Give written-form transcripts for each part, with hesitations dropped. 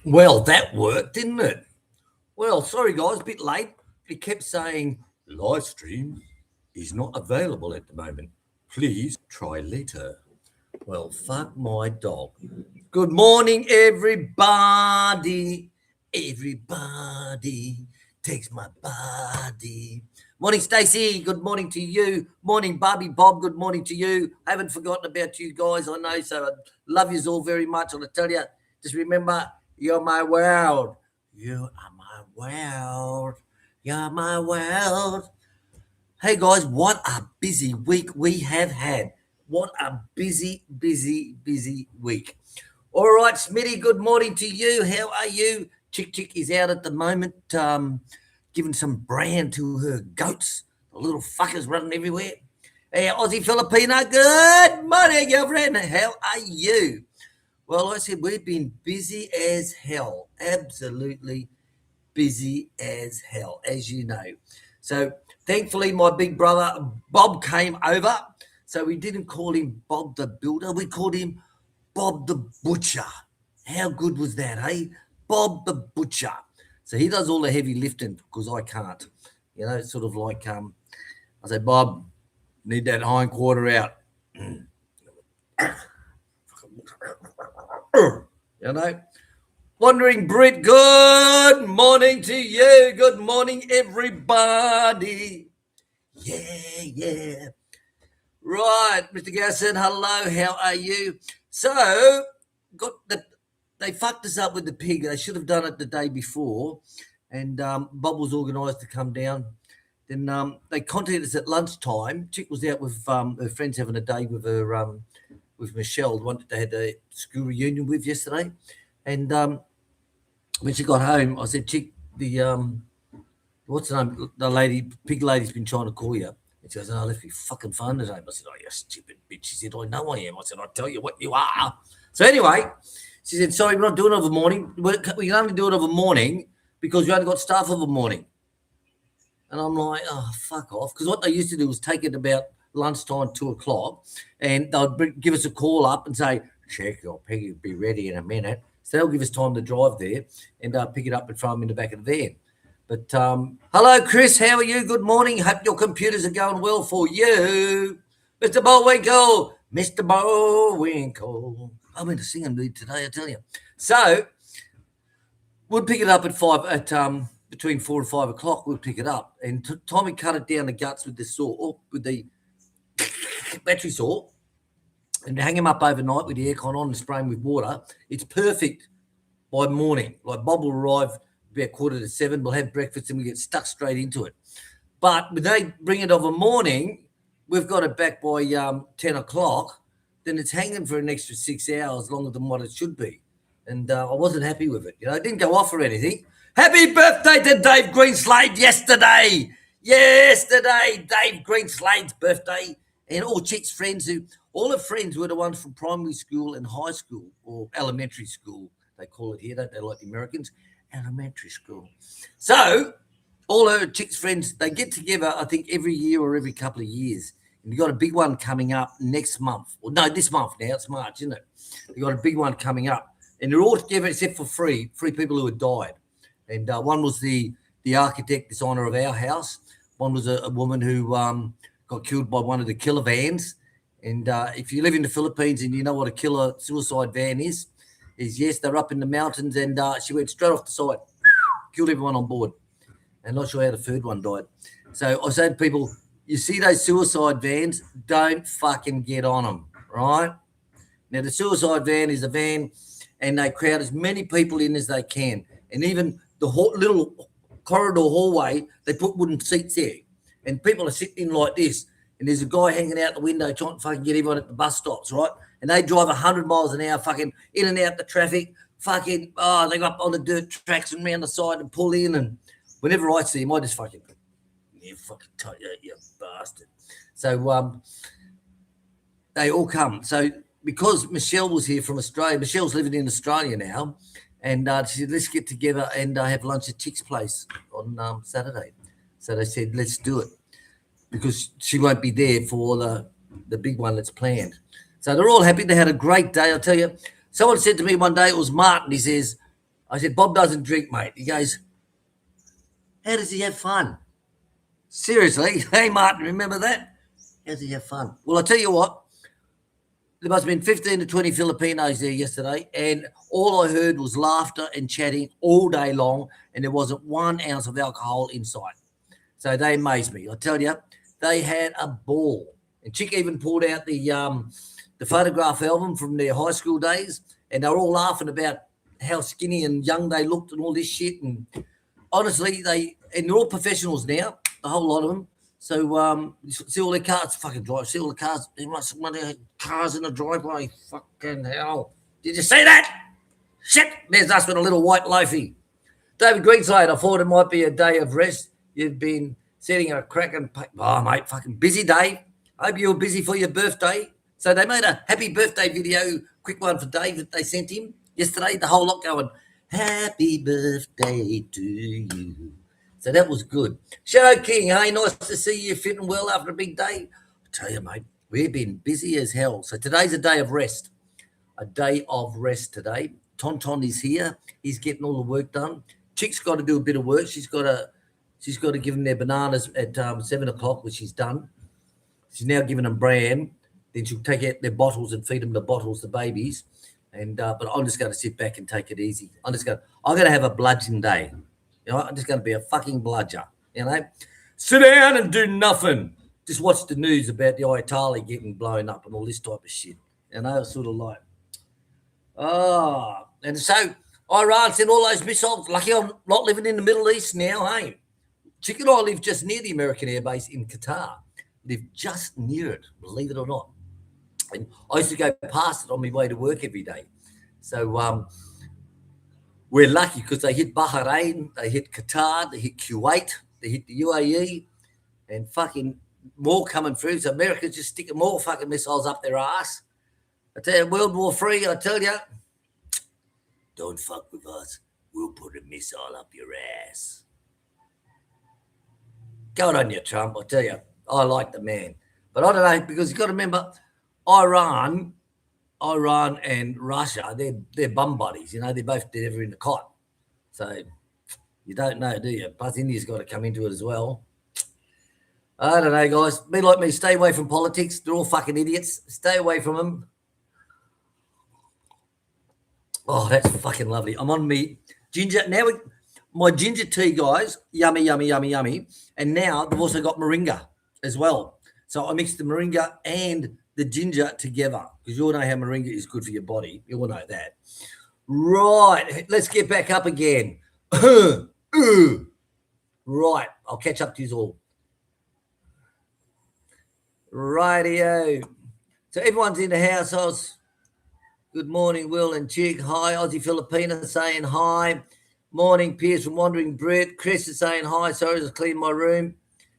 Well, that worked, didn't it? Well, sorry guys, a bit late. It kept saying live stream is not available at the moment. Please try later. Well, fuck my dog. Good morning, everybody. Everybody takes my body. Morning, Stacey. Good morning to you. Morning, Barbie Bob. Good morning to you. I haven't forgotten about you guys. I know, so I love you all very much. And I tell you, just remember, you're my world. You are my world. You're my world. Hey guys, what a busy week we have had. What a busy week. All right, Smitty, good morning to you. How are you? Chick is out at the moment, giving some brand to her goats. The little fuckers running everywhere. Hey, Aussie Filipino, good morning, girlfriend. How are you? Well, like I said, we've been busy as hell. Absolutely busy as hell, as you know. So thankfully, my big brother Bob came over. So we didn't call him Bob the Builder. We called him Bob the Butcher. How good was that, hey? Bob the Butcher. So he does all the heavy lifting because I can't. You know, it's sort of like I say, Bob, need that hind quarter out. You know? Wandering Brit, good morning to you. Good morning, everybody. Yeah. Right, Mr. Gasson, hello, how are you? So, they fucked us up with the pig. They should have done it the day before, and Bob was organised to come down. Then they contacted us at lunchtime. Chick was out with her friends having a day with her, with Michelle, the one that they had a school reunion with yesterday. And when she got home, I said, Chick, what's the name? The lady, pig lady's been trying to call you. And she goes, I left my fucking phone at home. I said, oh, you stupid bitch. She said, I know I am. I said, I'll tell you what you are. So anyway, she said, sorry, we're not doing it over morning. We can only do it over morning because we only got staff over morning. And I'm like, oh, fuck off. Because what they used to do was take it about lunchtime, 2:00, and they'd give us a call up and say, check, your pig will be ready in a minute. So they'll give us time to drive there and pick it up and throw them in the back of the van. But hello, Chris. How are you? Good morning. Hope your computers are going well for you. Mr. Bullwinkle. Mr. Bullwinkle. I'm in a singing mood today, I tell you. So we'll pick it up at between 4 and 5 o'clock. We'll pick it up. And time we cut it down the guts with the saw, with the battery saw, and hang him up overnight with the aircon on and spray him with water, it's perfect by morning. Like Bob will arrive about 7:15. We'll have breakfast and we get stuck straight into it. But when they bring it over morning, we've got it back by 10 o'clock, then it's hanging for an extra 6 hours longer than what it should be. And I wasn't happy with it. You know, it didn't go off or anything. Happy birthday to Dave Greenslade yesterday. Yesterday, Dave Greenslade's birthday. And all Chick's friends, all her friends were the ones from primary school and high school, or elementary school, they call it here, don't they, like the Americans? Elementary school. So all her Chick's friends, they get together, I think, every year or every couple of years. And you've got a big one coming up next month. Well, no, this month now. It's March, isn't it? You've got a big one coming up. And they're all together except for three people who had died. And one was the architect, designer of our house. One was a woman who got killed by one of the killer vans. And if you live in the Philippines and you know what a killer suicide van is yes, they're up in the mountains, and she went straight off the side, killed everyone on board. And not sure how the third one died. So I said to people, you see those suicide vans, don't fucking get on them, right? Now, the suicide van is a van, and they crowd as many people in as they can. And even the little corridor hallway, they put wooden seats there. And people are sitting in like this. And there's a guy hanging out the window trying to fucking get everyone at the bus stops, right? And they drive 100 miles an hour fucking in and out the traffic. They go up on the dirt tracks and round the side and pull in. And whenever I see him, I just fucking, you bastard. So they all come. So because Michelle was here from Australia, Michelle's living in Australia now, and she said, let's get together and have lunch at Chick's place on Saturday. So they said, let's do it, because she won't be there for the big one that's planned. So they're all happy. They had a great day. I'll tell you, someone said to me one day, it was Martin, he says, I said, Bob doesn't drink, mate. He goes, how does he have fun? Seriously? Hey, Martin, remember that? How does he have fun? Well, I tell you what, there must have been 15 to 20 Filipinos there yesterday, and all I heard was laughter and chatting all day long, and there wasn't 1 ounce of alcohol in sight. So they amazed me. I tell you, they had a ball. And Chic even pulled out the photograph album from their high school days, and they were all laughing about how skinny and young they looked and all this shit. And honestly, they're all professionals now, a whole lot of them. So see all their cars, fucking drive. See all the cars. There must be cars in the driveway. Fucking hell! Did you see that? Shit! There's us with a little white loafy. David Greenside, I thought it might be a day of rest. You've been setting a cracking. Oh, mate, fucking busy day. I hope you were busy for your birthday. So they made a happy birthday video, quick one for Dave that they sent him yesterday. The whole lot going, happy birthday to you. So that was good. Shadow King, hey, nice to see you fitting well after a big day. I tell you, mate, we've been busy as hell. So today's a day of rest. A day of rest today. Tonton is here. He's getting all the work done. Chick's got to do a bit of work. She's got to give them their bananas at 7 o'clock, which she's done. She's now giving them bran. Then she'll take out their bottles and feed them the bottles, the babies. And but I'm just going to sit back and take it easy. I'm going to have a bludgeon day. You know, I'm just going to be a fucking bludger. You know, sit down and do nothing. Just watch the news about the Ayatollah getting blown up and all this type of shit. You know, sort of like, and so Iran sent all those missiles. Lucky I'm not living in the Middle East now, hey. Chick and I live just near the American Air Base in Qatar. Live just near it, believe it or not. And I used to go past it on my way to work every day. So we're lucky because they hit Bahrain, they hit Qatar, they hit Kuwait, they hit the UAE, and fucking more coming through. So America's just sticking more fucking missiles up their ass. I tell you, World War III, I tell you, don't fuck with us. We'll put a missile up your ass. Go on you, Trump, I tell you. I like the man. But I don't know, because you've got to remember, Iran and Russia, they're bum buddies. You know, they're both dead ever in the cot. So you don't know, do you? Plus India's got to come into it as well. I don't know, guys. Be like me. Stay away from politics. They're all fucking idiots. Stay away from them. Oh, that's fucking lovely. I'm on me ginger. Now my ginger tea, guys, yummy, yummy, yummy, yummy. And now they've also got moringa as well. So I mixed the moringa and the ginger together because you all know how moringa is good for your body. You all know that. Right. Let's get back up again. Right. I'll catch up to you all. Rightio. So everyone's in the house. Good morning, Will and Chick. Hi, Aussie Filipina saying hi. Morning, Piers from Wandering Brit. Chris is saying hi. Sorry, just clean my room.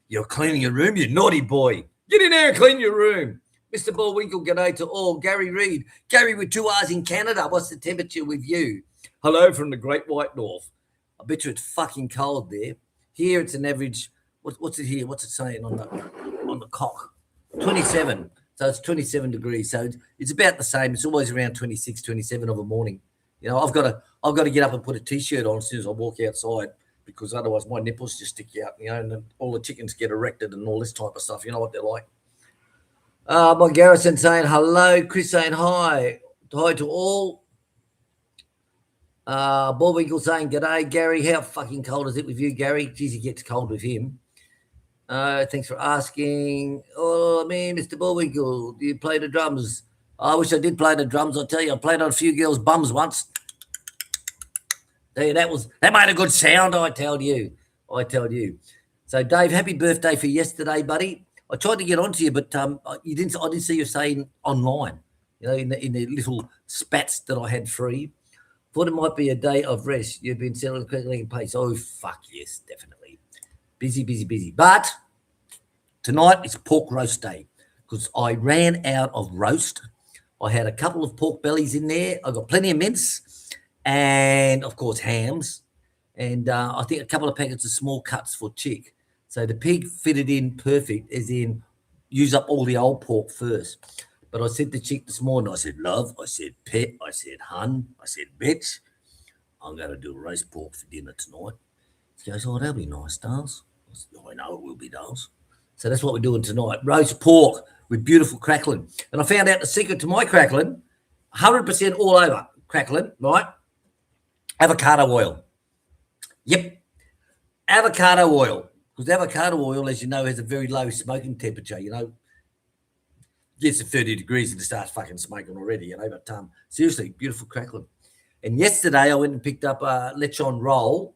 You're cleaning your room, you naughty boy. Get in there and clean your room. Mr. Bullwinkle, g'day to all. Gary Reid. Gary with 2 R's in Canada. What's the temperature with you? Hello from the Great White North. I bet you it's fucking cold there. Here it's an average. What's it here? What's it saying on the cock? 27. So it's 27 degrees. So it's about the same. It's always around 26, 27 of a morning. You know, I've got to get up and put a T-shirt on as soon as I walk outside because otherwise my nipples just stick out, you know, and then all the chickens get erected and all this type of stuff. You know what they're like. My Garrison saying hello. Chris saying hi. Hi to all. Bullwinkle saying g'day. Gary, how fucking cold is it with you, Gary? Geez, it gets cold with him. Thanks for asking. Oh, man, Mr. Bullwinkle, do you play the drums? I wish I did play the drums. I'll tell you, I played on a few girls' bums once. That made a good sound, I tell you. So, Dave, happy birthday for yesterday, buddy. I tried to get onto you, but I didn't see you saying online, you know, in the little spats that I had free. Thought it might be a day of rest. You've been selling quickly in pace. Oh, fuck yes, definitely. Busy. But tonight it's pork roast day because I ran out of roast. I had a couple of pork bellies in there. I got plenty of mince and, of course, hams. And I think a couple of packets of small cuts for Chick. So the pig fitted in perfect, as in use up all the old pork first. But I said to Chick this morning, I said, love, I said, pet, I said, hun, I said, bitch, I'm going to do a roast pork for dinner tonight. She goes, oh, that'll be nice, Dales. I said, oh, I know it will be, Dales. So that's what we're doing tonight. Roast pork with beautiful crackling. And I found out the secret to my crackling, 100% all over crackling, right? Avocado oil. Yep. Avocado oil. Because avocado oil, as you know, has a very low smoking temperature, Gets to 30 degrees and it starts fucking smoking already, But seriously, beautiful crackling. And yesterday I went and picked up a lechon roll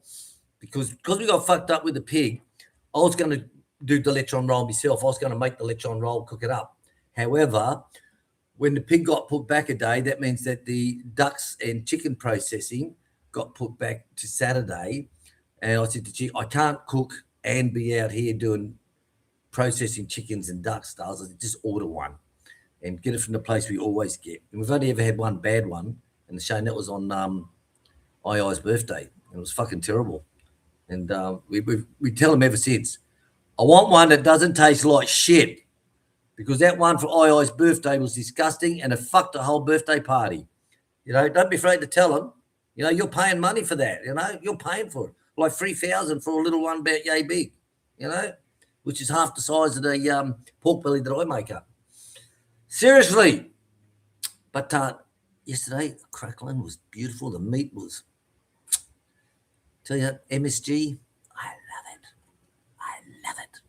because we got fucked up with the pig. I was going to do the lechon roll myself. I was going to make the lechon roll, cook it up. However, when the pig got put back a day, that means that the ducks and chicken processing got put back to Saturday. And I said to Chic, I can't cook and be out here doing processing chickens and ducks. I said, just order one and get it from the place we always get. And we've only ever had one bad one, and Shane, that was on II's birthday. It was fucking terrible. And we tell him ever since, I want one that doesn't taste like shit, because that one for II's birthday was disgusting and it fucked the whole birthday party. Don't be afraid to tell them. You're paying money for that. You're paying for it. Like $3,000 for a little one about yay big, which is half the size of the pork belly that I make up. Seriously. But yesterday, the crackling was beautiful. The meat was, tell you, MSG, I love it.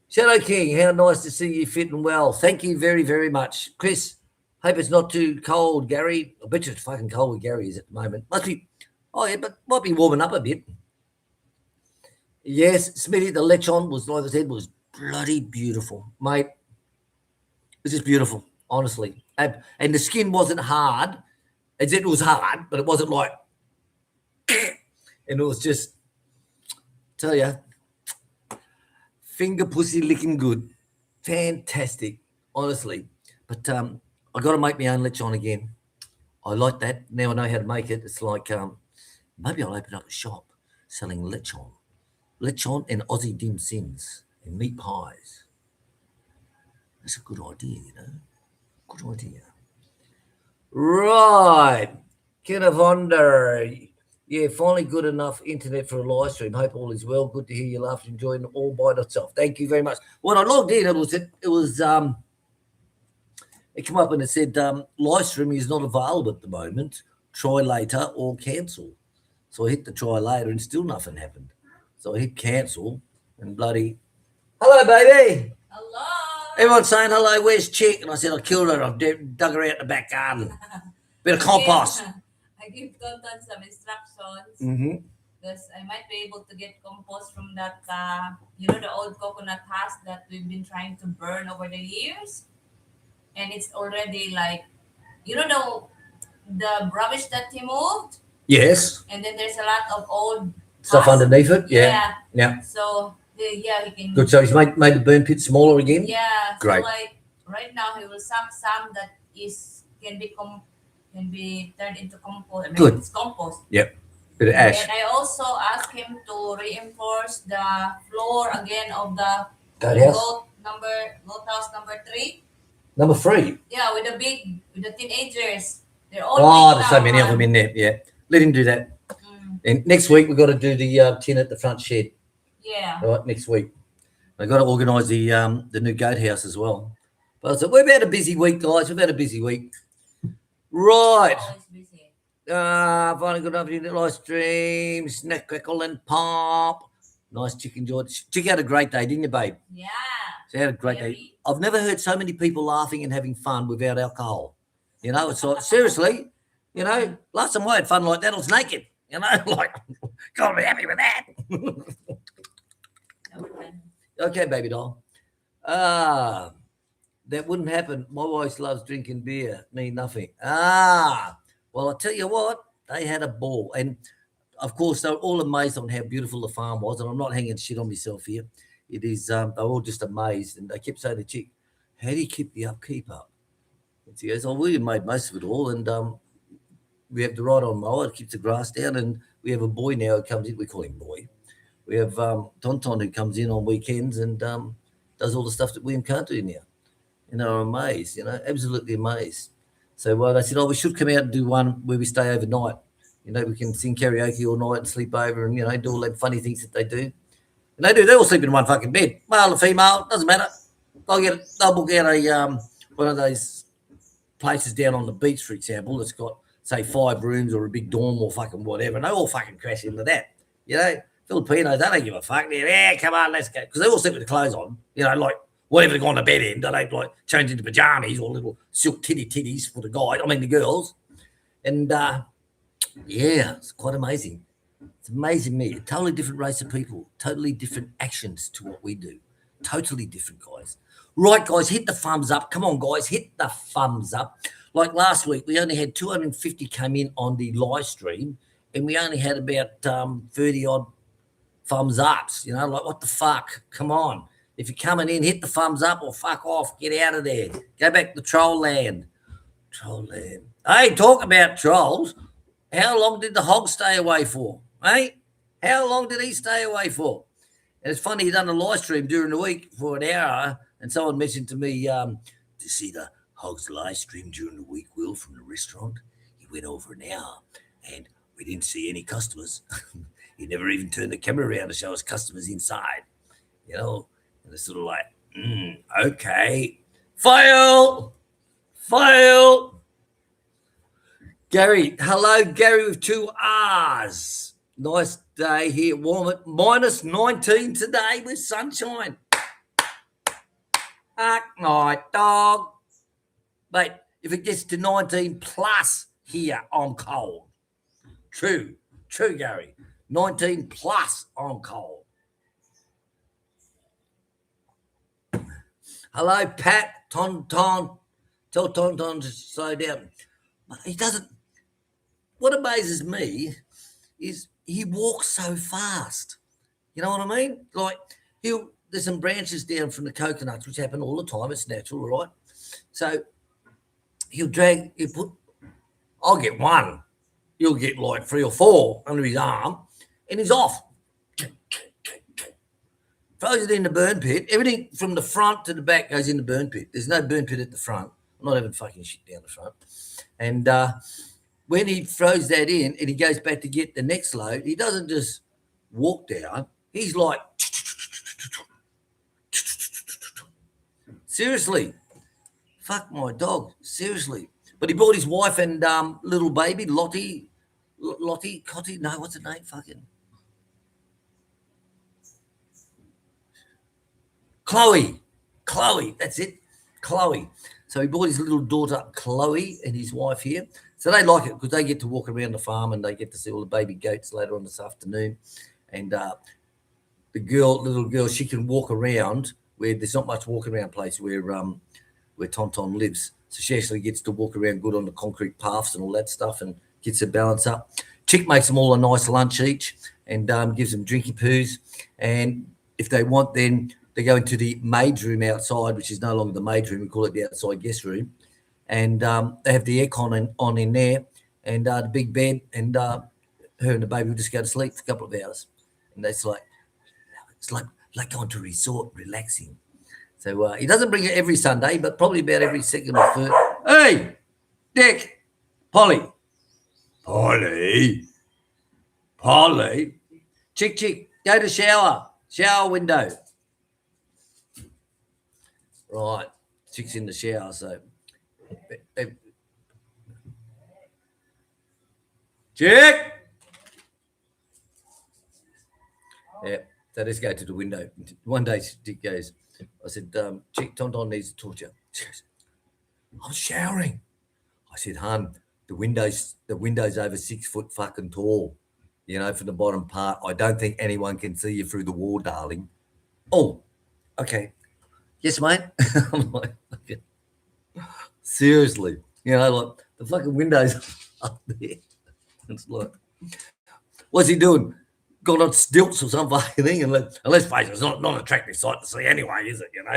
Shadow King, how nice to see you fit and well. Thank you very, very much. Chris, hope it's not too cold, Gary. I bet you it's fucking cold where Gary is at the moment. Must be, but might be warming up a bit. Yes, Smitty, the lechon was, like I said, was bloody beautiful, mate. It was just beautiful, honestly. And the skin wasn't hard. It was hard, but it wasn't like, and it was just, tell you, finger pussy licking good. Fantastic, honestly. But I got to make my own lechon again. I like that. Now I know how to make it. It's like, maybe I'll open up a shop selling lechon. Lechon and Aussie dim sims and meat pies. That's a good idea, Good idea. Right. Kinavonder. Yeah, finally good enough internet for a live stream. Hope all is well. Good to hear you laughing, enjoying it all by itself. Thank you very much. When I logged in, it came up and it said live streaming is not available at the moment. Try later or cancel. So I hit the try later and still nothing happened. So I hit cancel and bloody, hello, baby. Hello. Everyone's saying hello, where's Chic? And I said, I killed her. I've dug her out the back garden. Bit of compost. I give Tonton some instructions. Mm-hmm. Because I might be able to get compost from that, the old coconut husk that we've been trying to burn over the years. And it's already like, the rubbish that he moved. Yes. And then there's a lot of old stuff husk underneath it. Yeah. So, he can. Good. So he's made the burn pit smaller again? Yeah. Great. So, right now he will suck some that can be turned into compost. Good. It's compost. Yep. Bit of ash. And I also asked him to reinforce the floor again of the goat house number 3. Number 3? Yeah, with the teenagers. They're all there's so many of them in there. Yeah. Let him do that. And next week we've got to do the tin at the front shed. Yeah. Right, next week. I've got to organise the new goat house as well. But we've had a busy week, guys. We've had a busy week. Right. Always busy. Finally good enough to do live stream, snack, crackle and pop. Nice chicken, George. Chick had a great day, didn't you, babe? Yeah. She had a great day. I've never heard so many people laughing and having fun without alcohol. It's like, seriously, last time I had fun like that, I was naked. Like, gotta be happy with that. Okay, baby doll. That wouldn't happen. My wife loves drinking beer. Me, nothing. Well, I tell you what, they had a ball. And, of course, they're all amazed on how beautiful the farm was. And I'm not hanging shit on myself here. It is, they're all just amazed. And they kept saying to Chick, how do you keep the upkeep up? And she goes, we made most of it all. And we have the ride-on mower. It keeps the grass down. And we have a boy now who comes in. We call him Boy. We have Tonton who comes in on weekends and does all the stuff that William can't do now. I'm amazed, absolutely amazed. So they said, we should come out and do one where we stay overnight. You know, we can sing karaoke all night and sleep over and, you know, do all that funny things that they do. And they do. They all sleep in one fucking bed. Male or female, doesn't matter. They'll book out a one of those places down on the beach, for example, that's got, say, 5 rooms or a big dorm or fucking whatever, and they all fucking crash into that. You know, Filipinos, they don't give a fuck. They're, yeah, come on, let's go. Because they all sleep with the clothes on, you know, like whatever they're going to bed in. They don't like change into pajamas or little silk titties for the guy. I mean, the girls. And yeah, it's quite amazing. It's amazing me. A totally different race of people, totally different actions to what we do. Totally different, guys. Right, guys, hit the thumbs up. Come on, guys, hit the thumbs up. Like last week, we only had 250 come in on the live stream, and we only had about 30-odd thumbs ups. You know, like, what the fuck? Come on. If you're coming in, hit the thumbs up or fuck off. Get out of there. Go back to troll land. Troll land. Hey, talk about trolls. How long did the hog stay away for? Hey? How long did he stay away for? And it's funny, he done a live stream during the week for an hour, and someone mentioned to me, to see the hog's live stream during the week, Will, from the restaurant, he went over an hour, and we didn't see any customers. He never even turned the camera around to show us customers inside, you know. And it's sort of like, okay, fail. Gary, hello, Gary with 2 R's. Nice day here, warm at minus 19 today with sunshine. My dog. Mate, if it gets to 19 plus here, I'm cold. True, Gary. 19 plus, I'm cold. Hello, Pat. Tell Ton to slow down. He doesn't. What amazes me is he walks so fast. You know what I mean? Like, there's some branches down from the coconuts, which happen all the time. It's natural, right? So I'll get one. He'll get like 3 or 4 under his arm, and he's off. Throws it in the burn pit. Everything from the front to the back goes in the burn pit. There's no burn pit at the front. I'm not having fucking shit down the front. And when he throws that in and he goes back to get the next load, he doesn't just walk down. He's like, seriously, fuck my dog, seriously. But he brought his wife and little baby, Lottie, Cotty, no, what's her name? Fucking Chloe, that's it, Chloe. So he brought his little daughter, Chloe, and his wife here. So they like it because they get to walk around the farm and they get to see all the baby goats later on this afternoon. And the little girl, she can walk around where there's not much walking around place where Tonton lives. So she actually gets to walk around good on the concrete paths and all that stuff and gets her balance up. Chick makes them all a nice lunch each and gives them drinky poos. And if they want, then they go into the maid's room outside, which is no longer the maid's room. We call it the outside guest room. And they have the aircon on in there and the big bed. And her and the baby will just go to sleep for a couple of hours. And it's like going to a resort, relaxing. So he doesn't bring it every Sunday, but probably about every second or third. Hey, Dick, Polly. Chick, go to shower window. Right, Chick's in the shower, so. Chick! Yeah, so let's go to the window. One day Chick goes, I said, Chick, Tonton needs to talk to you. She goes, I'm showering. I said, hun, the window's over 6 foot fucking tall, you know, from the bottom part. I don't think anyone can see you through the wall, darling. Oh, okay. Yes, mate. I'm like, okay. Seriously, you know, like the fucking window's up there. It's like, what's he doing? Got on stilts or some fucking thing, and let's face it, it's not an attractive sight to see anyway, is it? You know,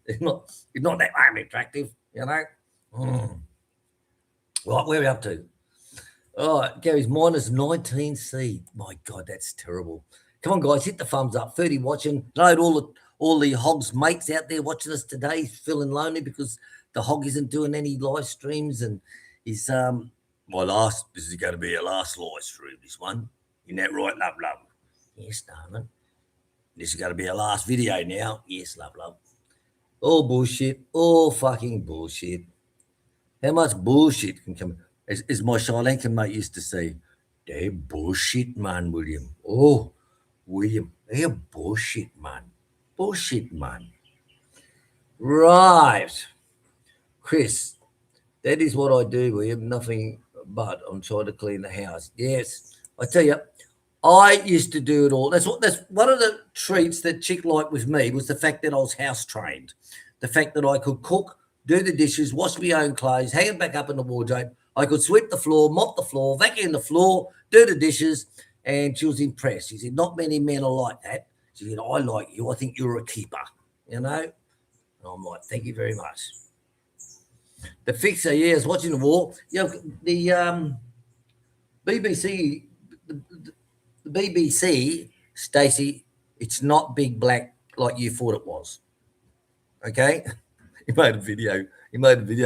it's not that fucking attractive, you know. Right, where are we up to? All right, Gary's minus 19C. My God, that's terrible. Come on, guys, hit the thumbs up. 30 watching. Load all the Hog's mates out there watching us today. He's feeling lonely because the Hog isn't doing any live streams and he's This is going to be our last live stream, this one. Isn't that right, love, love? Yes, darling. This is going to be our last video now. Yes, love, love. All bullshit. All fucking bullshit. How much bullshit can come? As my Sri Lankan mate used to say, they bullshit, man, William. Oh, William, they bullshit, man. Bullshit, man. Right. Chris, that is what I do, William. Nothing but I'm trying to clean the house. Yes. I tell you, I used to do it all. That's one of the treats that Chick liked with me was the fact that I was house trained. The fact that I could cook, do the dishes, wash my own clothes, hang it back up in the wardrobe. I could sweep the floor, mop the floor, vacuum the floor, do the dishes, and she was impressed. She said, not many men are like that. She said, I like you. I think you're a keeper, you know? And I'm like, thank you very much. The fixer, yeah, I was watching the war. You know, the BBC, the BBC, Stacey, it's not big black like you thought it was. Okay? He made a video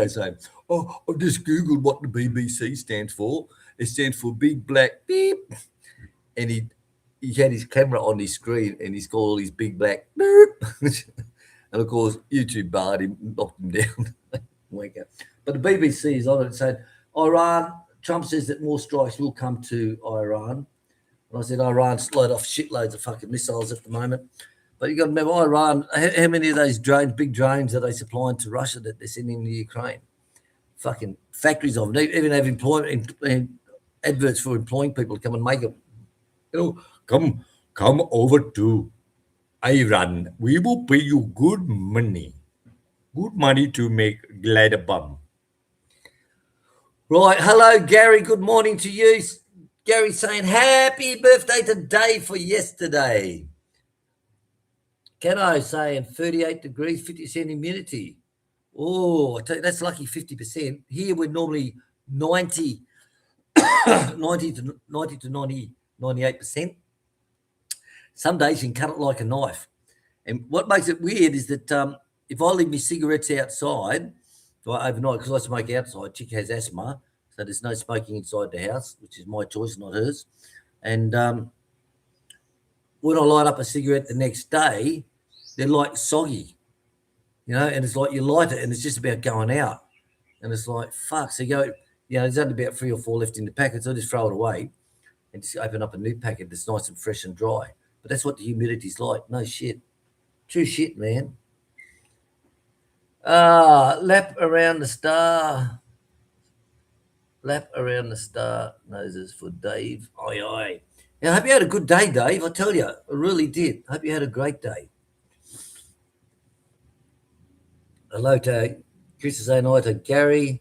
saying, oh, I just Googled what the BBC stands for. It stands for big black beep. And he had his camera on his screen and he's got all his big black beep. And of course, YouTube barred him, knocked him down. Wake up. But the BBC is on it saying, Iran, Trump says that more strikes will come to Iran. And I said, Iran's load off shitloads of fucking missiles at the moment. But you got to remember, Iran, how many of those drones, big drones, are they supplying to Russia that they're sending to Ukraine? Fucking factories of them. Even have employment adverts for employing people to come and make it. You know, come over to Iran. We will pay you good money to make glider bomb. Right. Hello, Gary. Good morning to you. Gary saying happy birthday today for yesterday. Cano saying 38 degrees, 50% humidity. Oh, I tell you, that's lucky 50%. Here we're normally 90 to 98%. Some days you can cut it like a knife. And what makes it weird is that if I leave my cigarettes outside overnight, because I smoke outside, Chick has asthma, so there's no smoking inside the house, which is my choice, not hers. And when I light up a cigarette the next day, they're like soggy, you know, and it's like you light it and it's just about going out. And it's like, fuck. So you go, you know, there's only about 3 or 4 left in the packet, so I just throw it away and just open up a new packet that's nice and fresh and dry. But that's what the humidity's like. No shit. True shit, man. Lap around the star. Lap around the star. Noses for Dave. Aye, aye. I hope you had a good day, Dave. I tell you, I really did. I hope you had a great day. Hello to Chris is saying hi to Gary.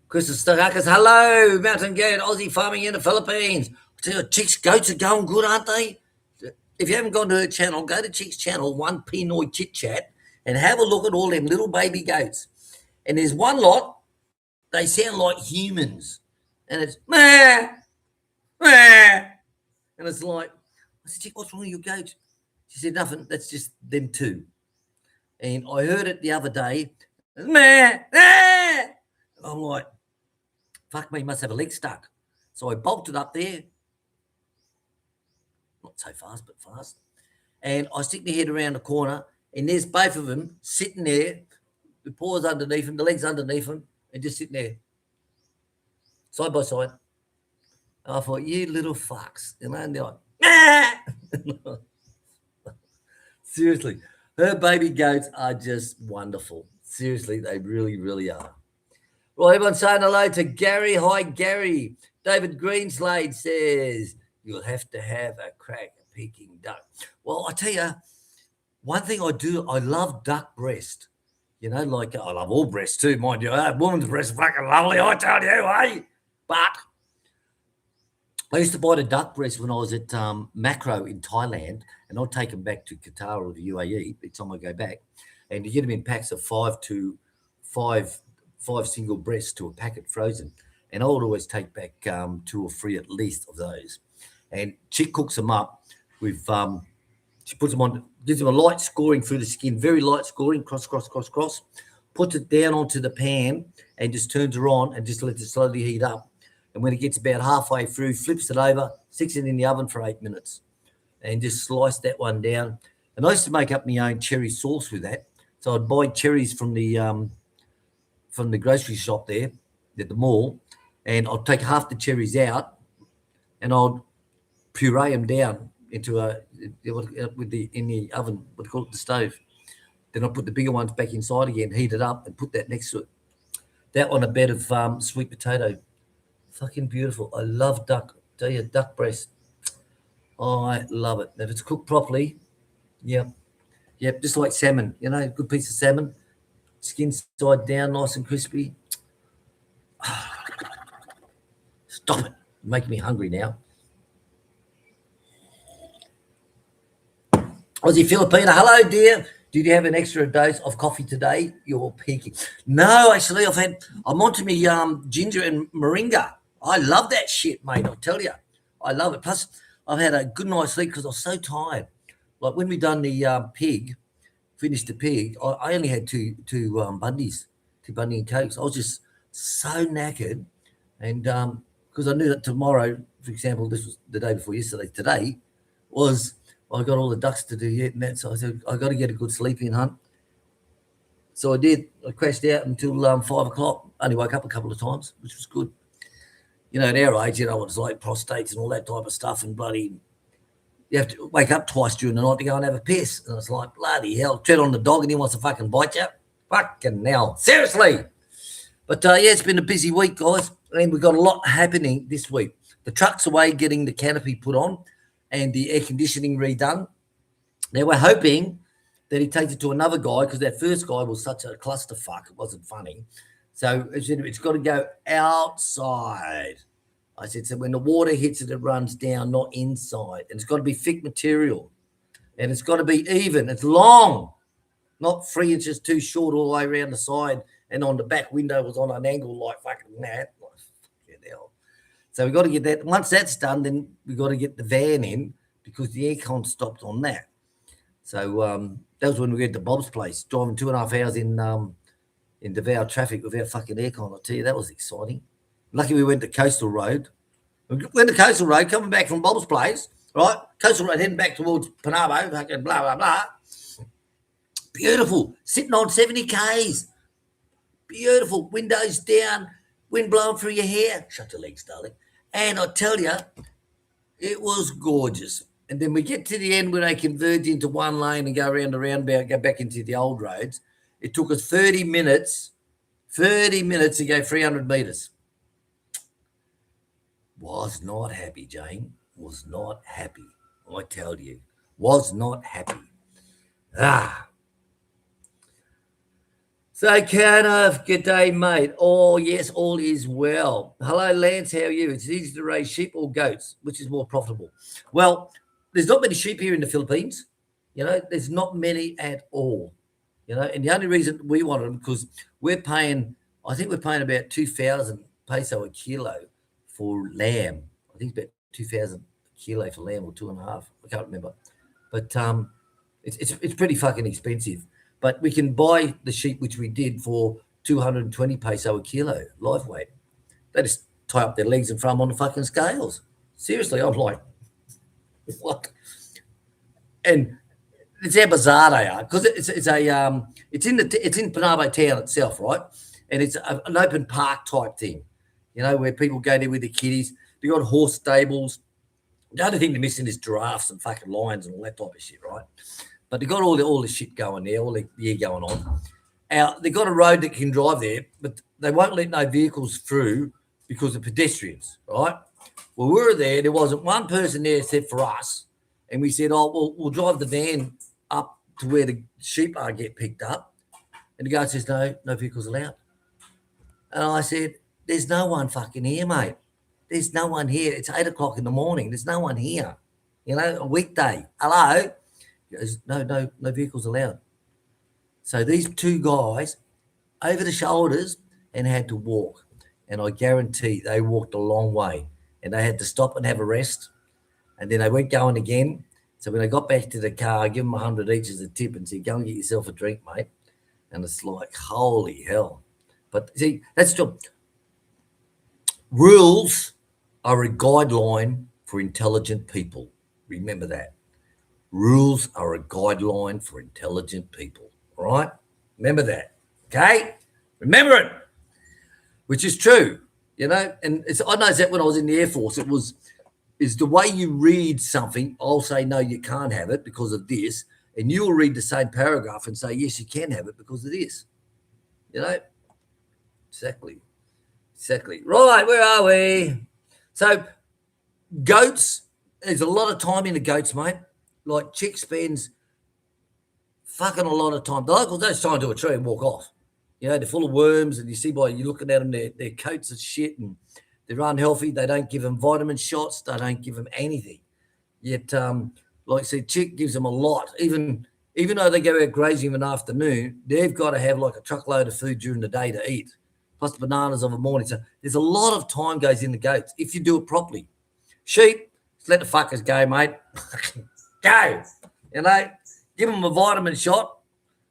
Chris is Starakas. Hello, Mountain Goat, Aussie farming in the Philippines. I tell you, Chick's goats are going good, aren't they? If you haven't gone to her channel, go to Chick's channel, One Pinoy Chit Chat, and have a look at all them little baby goats. And there's one lot, they sound like humans. And it's meh, meh. And it's like, I said, Chick, what's wrong with your goats? She said, nothing, that's just them two. And I heard it the other day, meh, meh. I'm like, fuck me, must have a leg stuck. So I bolted up there. Not so fast, but fast. And I stick my head around the corner, and there's both of them sitting there, the paws underneath them, the legs underneath them, and just sitting there, side by side. And I thought, you little fucks. You know, and they're like, ah! Seriously, her baby goats are just wonderful. Seriously, they really, really are. Right, everyone saying hello to Gary. Hi, Gary. David Greenslade says, you'll have to have a crack at Peking duck. Well, I tell you, one thing I do, I love duck breast. You know, like I love all breasts too, mind you. Woman's breast is fucking lovely, I tell you, eh? But I used to buy the duck breast when I was at Macro in Thailand, and I'll take them back to Qatar or the UAE each time I go back. And you get them in packs of five single breasts to a packet frozen. And I would always take back 2 or 3 at least of those. And Chick cooks them up with, she puts them on, gives them a light scoring through the skin, very light scoring, cross. puts it down onto the pan and just turns her on and just lets it slowly heat up. And when it gets about halfway through, flips it over, sticks it in the oven for 8 minutes and just slice that one down. And I used to make up my own cherry sauce with that. So I'd buy cherries from the grocery shop there at the mall, and I'd take half the cherries out and I'd puree them down into in the oven, what do you call it, the stove. Then I put the bigger ones back inside again, heat it up, and put that next to it. That on a bed of sweet potato, fucking beautiful. I love duck. Tell you, duck breast. I love it. If it's cooked properly, yep, just like salmon. You know, good piece of salmon, skin side down, nice and crispy. Stop it! You're making me hungry now. Aussie Filipina, hello dear. Did you have an extra dose of coffee today? You're peaking. No, actually, I'm onto me ginger and moringa. I love that shit, mate. I'll tell you, I love it. Plus, I've had a good night's sleep because I was so tired. Like when we done the finished the pig, I only had two Bundies, two Bundy and Cokes. I was just so knackered, and because I knew that tomorrow, for example, this was the day before yesterday. Today was. I got all the ducks to do yet, and that, so I said, I got to get a good sleep in, hunt. So I did. I crashed out until 5 o'clock. Only woke up a couple of times, which was good. You know, at our age, you know what it's like, prostates and all that type of stuff, and bloody, you have to wake up twice during the night to go and have a piss. And it's like, bloody hell, tread on the dog and he wants to fucking bite you. Fucking hell. Seriously. But, yeah, it's been a busy week, guys, and we've got a lot happening this week. The truck's away getting the canopy put on and the air conditioning redone. Now, we're hoping that he takes it to another guy because that first guy was such a clusterfuck. It wasn't funny. So it's got to go outside. I said, so when the water hits it, it runs down, not inside. And it's got to be thick material. And it's got to be even. It's long, not 3 inches too short all the way around the side. And on the back window was on an angle like fucking that. Fucking hell. So we've got to get that. Once that's done, then we've got to get the van in because the aircon stopped on that. So that was when we went to Bob's place, driving 2.5 hours in Davao traffic without fucking aircon. I tell you, that was exciting. Lucky we went to Coastal Road. We went to Coastal Road, coming back from Bob's place, right? Coastal Road heading back towards Panabo, fucking blah, blah, blah. Beautiful. Sitting on 70 Ks. Beautiful. Windows down, wind blowing through your hair. Shut your legs, darling. And I tell you, it was gorgeous. And then we get to the end where they converge into one lane and go around the roundabout, go back into the old roads. It took us 30 minutes to go 300 metres. Was not happy, Jane. Was not happy. I tell you. Was not happy. So, Kenneth, good day, mate. Oh, yes, all is well. Hello, Lance, how are you? It's easy to raise sheep or goats, which is more profitable? Well, there's not many sheep here in the Philippines. You know, there's not many at all. You know, and the only reason we want them because we're paying, I think we're paying about 2,000 peso a kilo for lamb. I think it's about 2,000 a kilo for lamb or 2.5. I can't remember. But it's pretty fucking expensive. But we can buy the sheep, which we did, for 220 peso a kilo, live weight. They just tie up their legs and throw them on the fucking scales. Seriously, I'm like, what? And it's how bizarre they are because it's in Panabo town itself, right? And it's an open park type thing, you know, where people go there with their kiddies. They got horse stables. The only thing they're missing is giraffes and fucking lions and all that type of shit, right? But they got all the shit going there, all the gear going on. They got a road that can drive there, but they won't let no vehicles through because of pedestrians, right? Well, we were there wasn't one person there except for us, and we said, "Oh, well, we'll drive the van up to where the sheep are get picked up." And the guy says, "No vehicles allowed." And I said, "There's no one fucking here, mate. There's no one here. It's 8 o'clock in the morning. There's no one here. You know, a weekday. Hello." He goes, no vehicles allowed. So these two guys over the shoulders and had to walk. And I guarantee they walked a long way and they had to stop and have a rest. And then they went going again. So when they got back to the car, I give them 100 each as a tip and said, go and get yourself a drink, mate. And it's like, holy hell. But see, that's still rules are a guideline for intelligent people. Remember that. Rules are a guideline for intelligent people. All right? Remember that. Okay? Remember it, which is true. And I noticed that when I was in the Air Force, is the way you read something, I'll say, no, you can't have it because of this. And you'll read the same paragraph and say, yes, you can have it because of this. You know? Exactly. Exactly. Right, where are we? So, goats, there's a lot of time in the goats, mate. Like, Chick spends fucking a lot of time. The locals don't sign to a tree and walk off. They're full of worms, and you see by you looking at them, their coats are shit and they're unhealthy. They don't give them vitamin shots. They don't give them anything. Yet, like I said, Chick gives them a lot. Even though they go out grazing in the afternoon, they've got to have like a truckload of food during the day to eat, plus bananas of a morning. So there's a lot of time goes in the goats if you do it properly. Sheep, just let the fuckers go, mate. Go. Give them a vitamin shot,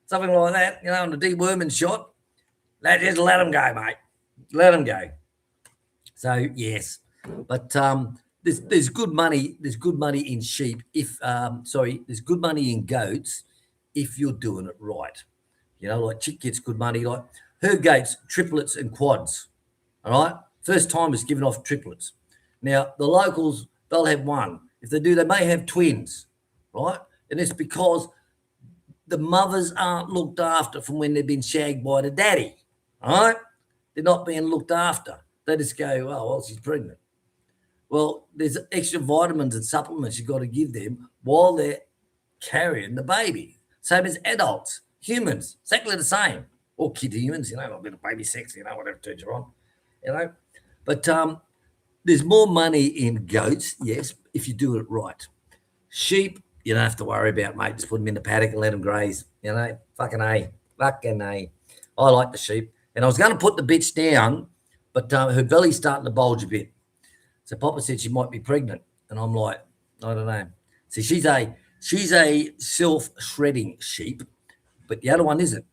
something like that, and a deworming shot. Just let them go, mate. Let them go. So yes, but there's good money. There's good money in sheep. There's good money in goats if you're doing it right. Like Chick gets good money. Like her goats, triplets and quads. All right, first time is giving off triplets. Now the locals, they'll have one. If they do, they may have twins, right? And it's because the mothers aren't looked after from when they've been shagged by the daddy. All right, they're not being looked after. They just go, oh, well, she's pregnant. Well, there's extra vitamins and supplements you've got to give them while they're carrying the baby. Same as adults, humans, exactly the same. Or kid humans, a bit of baby sex, whatever turns you on, But there's more money in goats, yes, if you do it right. Sheep, you don't have to worry about, mate. Just put them in the paddock and let them graze, Fucking A. Fucking A. I like the sheep. And I was going to put the bitch down, but her belly's starting to bulge a bit. So Papa said she might be pregnant. And I'm like, I don't know. See, she's a self-shredding sheep, but the other one isn't.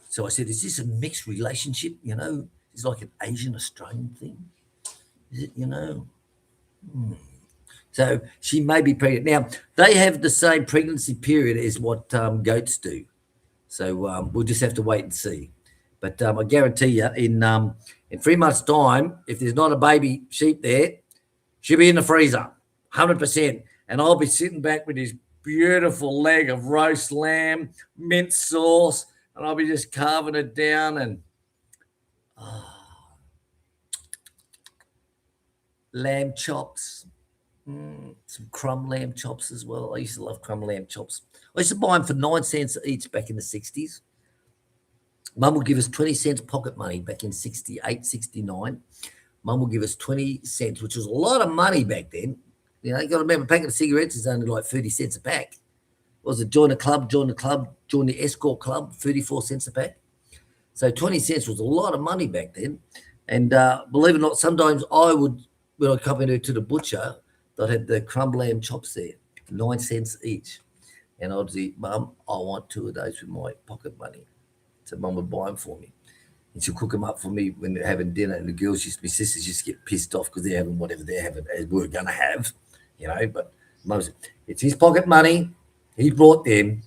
So I said, is this a mixed relationship? It's like an Asian Australian thing. Is it, So she may be pregnant. Now, they have the same pregnancy period as what goats do. So we'll just have to wait and see. But I guarantee you, in 3 months' time, if there's not a baby sheep there, she'll be in the freezer, 100%. And I'll be sitting back with this beautiful leg of roast lamb, mint sauce, and I'll be just carving it down and lamb chops, some crumb lamb chops as well. I used to love crumb lamb chops. I used to buy them for 9 cents each back in the 60s. Mum would give us 20 cents pocket money back in 68, 69. Mum would give us 20 cents, which was a lot of money back then. You got to remember, a packet of cigarettes is only like 30 cents a pack. Was it join the club, join the escort club, 34 cents a pack? So 20 cents was a lot of money back then. And believe it or not, sometimes I would, when I come into the butcher, they'd have the crumb lamb chops there, 9 cents each. And I'd say, Mum, I want 2 of those with my pocket money. So Mum would buy them for me. And she'll cook them up for me when they're having dinner. And my sisters just get pissed off because they're having whatever they're having as we're going to have, But Mum said, it's his pocket money. He brought them.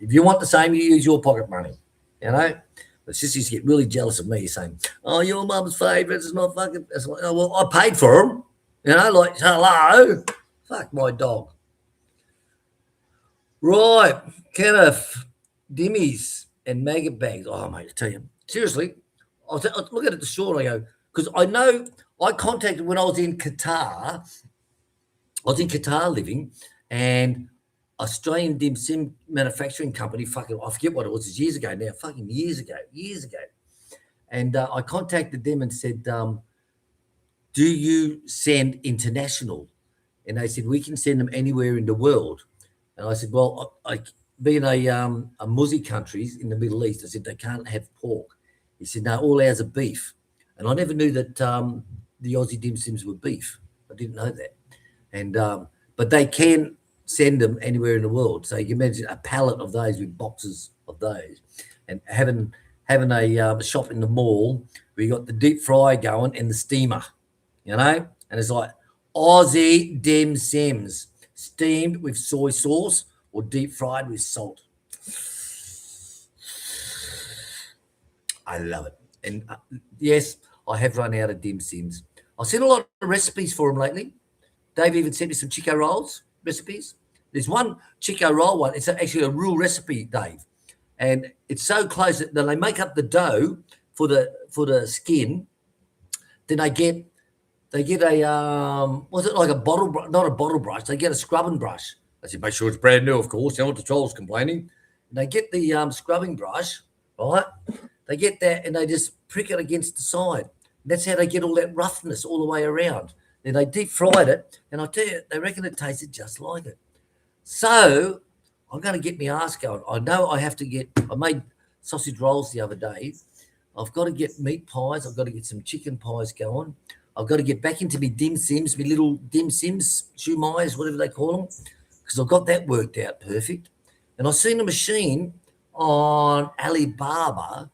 If you want the same, you use your pocket money, But sisters get really jealous of me saying, oh, your mum's favourites is not fucking. Like, oh, well, I paid for them, like, hello. Fuck my dog. Right, Kenneth, Dimmies and maggot bags. Oh, mate, I tell you, seriously, I look at the store and I go, because I know I contacted when I was in Qatar. I was in Qatar living, and Australian dim sim manufacturing company, fucking, I forget what it was, it's years ago now, fucking years ago. And I contacted them and said, do you send international? And they said, we can send them anywhere in the world. And I said, well, being a Muslim countries in the Middle East, I said, they can't have pork. He said, no, all ours are beef. And I never knew that the Aussie dim sims were beef. I didn't know that. And but they can send them anywhere in the world. So you can imagine a pallet of those with boxes of those. and having a shop in the mall. We got the deep fryer going and the steamer, and it's like Aussie dim sims, steamed with soy sauce or deep fried with salt. I love it. And yes, I have run out of dim sims. I've seen a lot of recipes for them lately. Dave even sent me some Chico rolls recipes. There's one Chico roll one. It's actually a real recipe, Dave, and it's so close that they make up the dough for the skin. Then they get a was it like a bottle not a bottle brush? They get a scrubbing brush. They said make sure it's brand new, of course. You know what the troll's complaining. And they get the scrubbing brush, right? They get that and they just prick it against the side. That's how they get all that roughness all the way around. Then they deep fried it, and I tell you, they reckon it tasted just like it. So I'm going to get my ass going. I know I have to get. I made sausage rolls the other day. I've got to get meat pies. I've got to get some chicken pies going. I've got to get back into my dim sims, my little dim sims, shumais, whatever they call them, because I've got that worked out perfect. And I've seen a machine on Alibaba,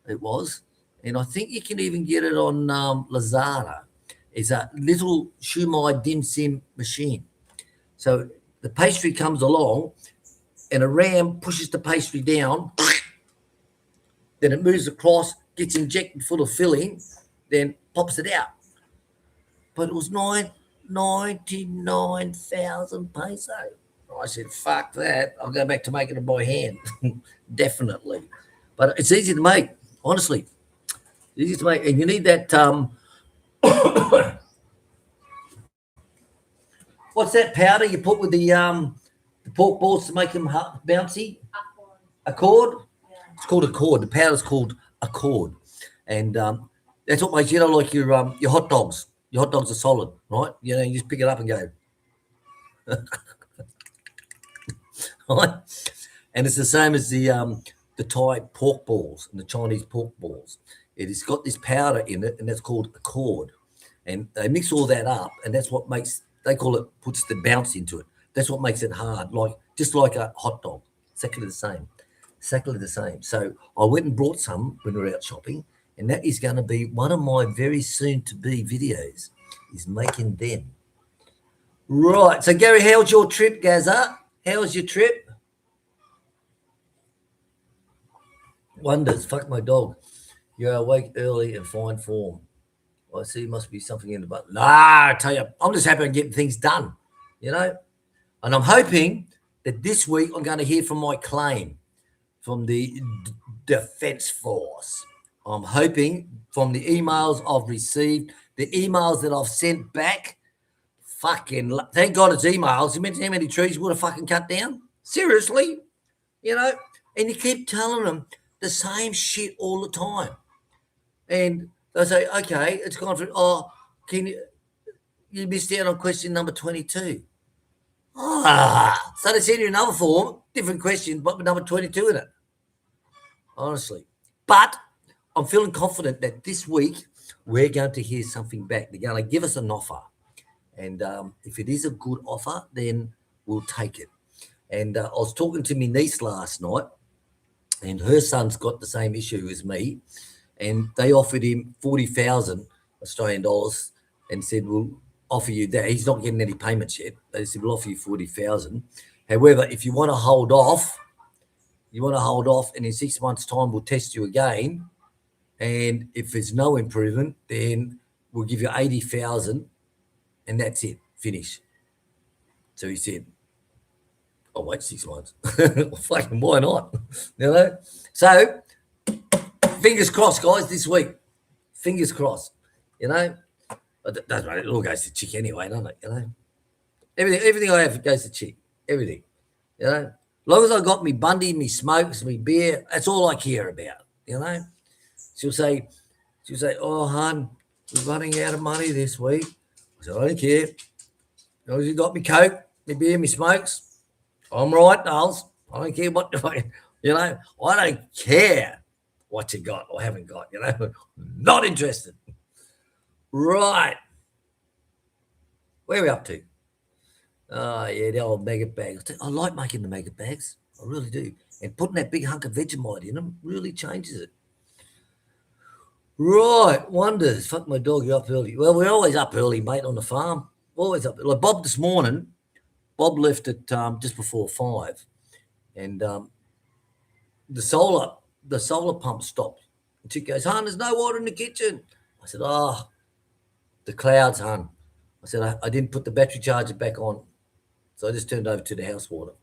it was, and I think you can even get it on Lazada. It's a little shumai dim sim machine. So the pastry comes along, and a ram pushes the pastry down, then it moves across, gets injected full of filling, then pops it out. But it was 99,000 peso. I said, fuck that. I'll go back to making it by hand. Definitely. But it's easy to make, honestly. Easy to make. And you need that, what's that powder you put with the pork balls to make them bouncy? Accord. It's called Accord. The powder's called Accord. And that's what makes, like your hot dogs. Your hot dogs are solid, right? You just pick it up and go. Right? And it's the same as the Thai pork balls and the Chinese pork balls. It has got this powder in it, and that's called Accord. And they mix all that up, and that's what makes, they call it, puts the bounce into it. That's what makes it hard, just like a hot dog. Exactly the same. Exactly the same. So I went and brought some when we were out shopping, and that is going to be one of my very soon-to-be videos, is making them. Right. So, Gary, how's your trip, Gaza? How's your trip? Wonders. Fuck my dog. You're awake early and fine form. I see must be something in the butt. Nah, I tell you, I'm just happy I'm getting things done, And I'm hoping that this week I'm going to hear from my claim from the Defence Force. I'm hoping from the emails I've received, the emails that I've sent back, thank God it's emails. You mentioned how many trees you would have fucking cut down? Seriously? And you keep telling them the same shit all the time. And they say, okay, it's gone through. Oh, you missed out on question number 22. So they send you another form, different question, but with number 22 in it. Honestly. But I'm feeling confident that this week we're going to hear something back. They're going to give us an offer. And if it is a good offer, then we'll take it. And I was talking to my niece last night, and her son's got the same issue as me. And they offered him 40,000 Australian dollars and said, we'll offer you that. He's not getting any payments yet. They said, we'll offer you 40,000. However, if you want to hold off, and in 6 months' time, we'll test you again. And if there's no improvement, then we'll give you 80,000, and that's it. Finish. So he said, I'll wait 6 months. Fucking why not? So fingers crossed, guys, this week. Fingers crossed. But it all goes to Chic anyway, doesn't it? Everything I have goes to Chic. Everything. As long as I got me Bundy, me smokes, me beer, that's all I care about. She'll say, oh, hon, we're running out of money this week. I said, I don't care. As long as you got me Coke, me beer, me smokes, I'm right, Niles. I don't care what, I don't care what you got or haven't got, Not interested. Right. Where are we up to? Oh, yeah, the old maggot bags. I like making the maggot bags. I really do. And putting that big hunk of Vegemite in them really changes it. Right, wonders. Fuck my dog, you're up early. Well, we're always up early, mate, on the farm. Always up. Like Bob this morning, Bob left at just before 5, and the solar the solar pump stopped. And Chick goes, "Hun, there's no water in the kitchen." I said, "Oh, the clouds, hun." I said, I didn't put the battery charger back on, so I just turned over to the house water.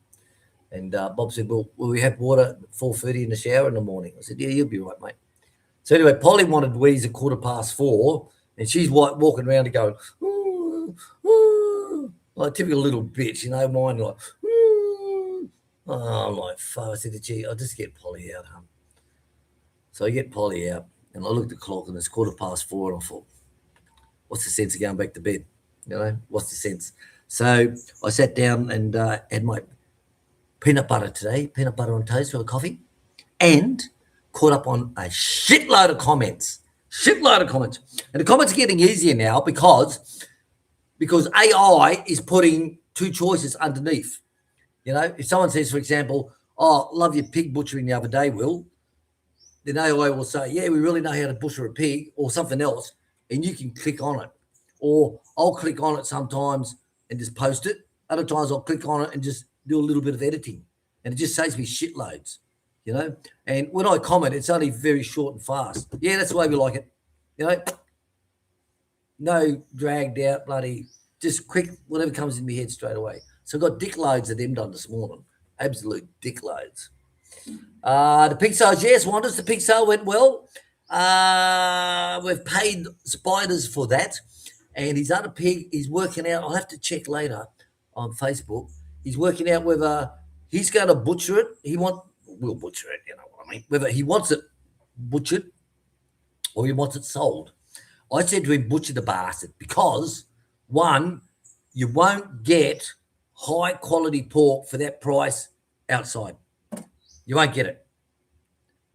And Bob said, "Well, will we have water at 4:30 in the shower in the morning?" I said, "Yeah, you'll be right, mate." So anyway, Polly wanted wheeze at 4:15, and she's walking around and going, "Ooh, ooh," like a typical little bitch, mine like, "Ooh." Oh, I'm like, fuck. I said, "Gee, I'll just get Polly out, hun." So I get Polly out, and I looked at the clock, and it's 4:15, and I thought, what's the sense of going back to bed? What's the sense? So I sat down and had my peanut butter today, peanut butter on toast for a coffee, and caught up on a shitload of comments. Shitload of comments. And the comments are getting easier now because AI is putting two choices underneath. If someone says, for example, "Oh, love your pig butchering the other day, Will," then AI will say, "Yeah, we really know how to butcher a pig," or something else, and you can click on it. Or I'll click on it sometimes and just post it. Other times I'll click on it and just do a little bit of editing. And it just saves me shitloads. And when I comment, it's only very short and fast. Yeah, that's the way we like it. No dragged out bloody, just quick, whatever comes in my head straight away. So I got dick loads of them done this morning. Absolute dick loads. The pig sales, yes, Wonders, the pig sale went well. We've paid Spiders for that. And his other pig is working out, I'll have to check later on Facebook. He's working out whether he's going to butcher it. We'll butcher it, you know what I mean. Whether he wants it butchered or he wants it sold. I said to him, butcher the bastard, because one, you won't get high quality pork for that price outside. You won't get it.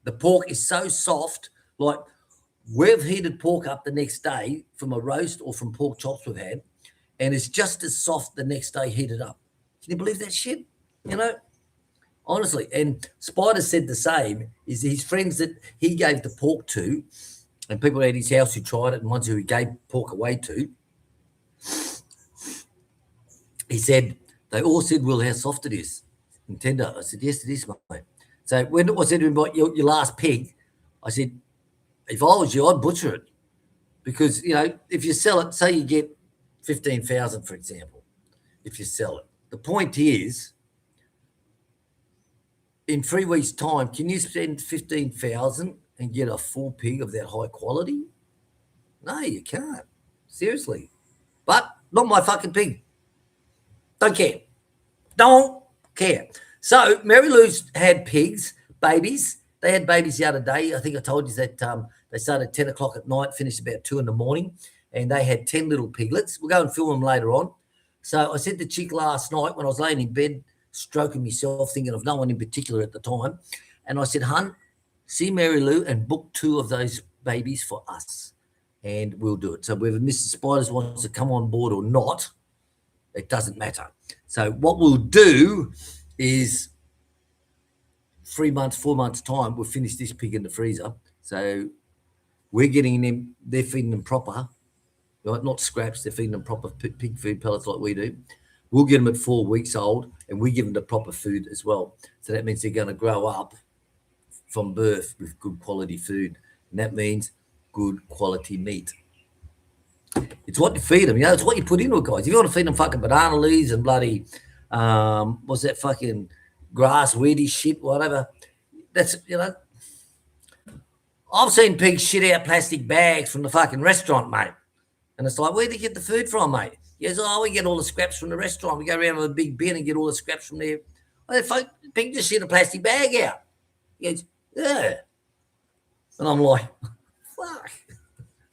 The pork is so soft, like we've heated pork up the next day from a roast or from pork chops we've had, and it's just as soft the next day heated up. Can you believe that shit? Honestly. And Spider said the same, is his friends that he gave the pork to, and people at his house who tried it and ones who he gave pork away to, he said, they all said, "Well, how soft it is and tender." I said, "Yes, it is, mate." So when I said to him about your last pig, I said, if I was you, I'd butcher it. Because, if you sell it, say you get 15,000, for example, if you sell it. The point is, in 3 weeks' time, can you spend 15,000 and get a full pig of that high quality? No, you can't. Seriously. But not my fucking pig. Don't care. Don't care. So Mary Lou's had pigs, babies. They had babies the other day. I think I told you that they started at 10 o'clock at night, finished about 2 in the morning, and they had 10 little piglets. We'll go and film them later on. So I said to Chic last night when I was laying in bed, stroking myself, thinking of no one in particular at the time, and I said, "Hun, see Mary Lou and book 2 of those babies for us, and we'll do it." So whether Mr. Spiders wants to come on board or not, it doesn't matter. So what we'll do is 3 months, 4 months' time, we'll finish this pig in the freezer. So we're getting them, they're feeding them proper, right? Not scraps, they're feeding them proper pig food pellets like we do. We'll get them at 4 weeks old, and we give them the proper food as well. So that means they're going to grow up from birth with good quality food. And that means good quality meat. It's what you feed them, it's what you put into it, guys. If you want to feed them fucking banana leaves and bloody, what's that fucking grass, weedy shit, whatever, that's, I've seen pigs shit out plastic bags from the fucking restaurant, mate. And it's like, where do you get the food from, mate? He goes, "Oh, we get all the scraps from the restaurant. We go around with a big bin and get all the scraps from there." Oh, the pig just shit a plastic bag out. He goes, "Yeah." And I'm like, fuck.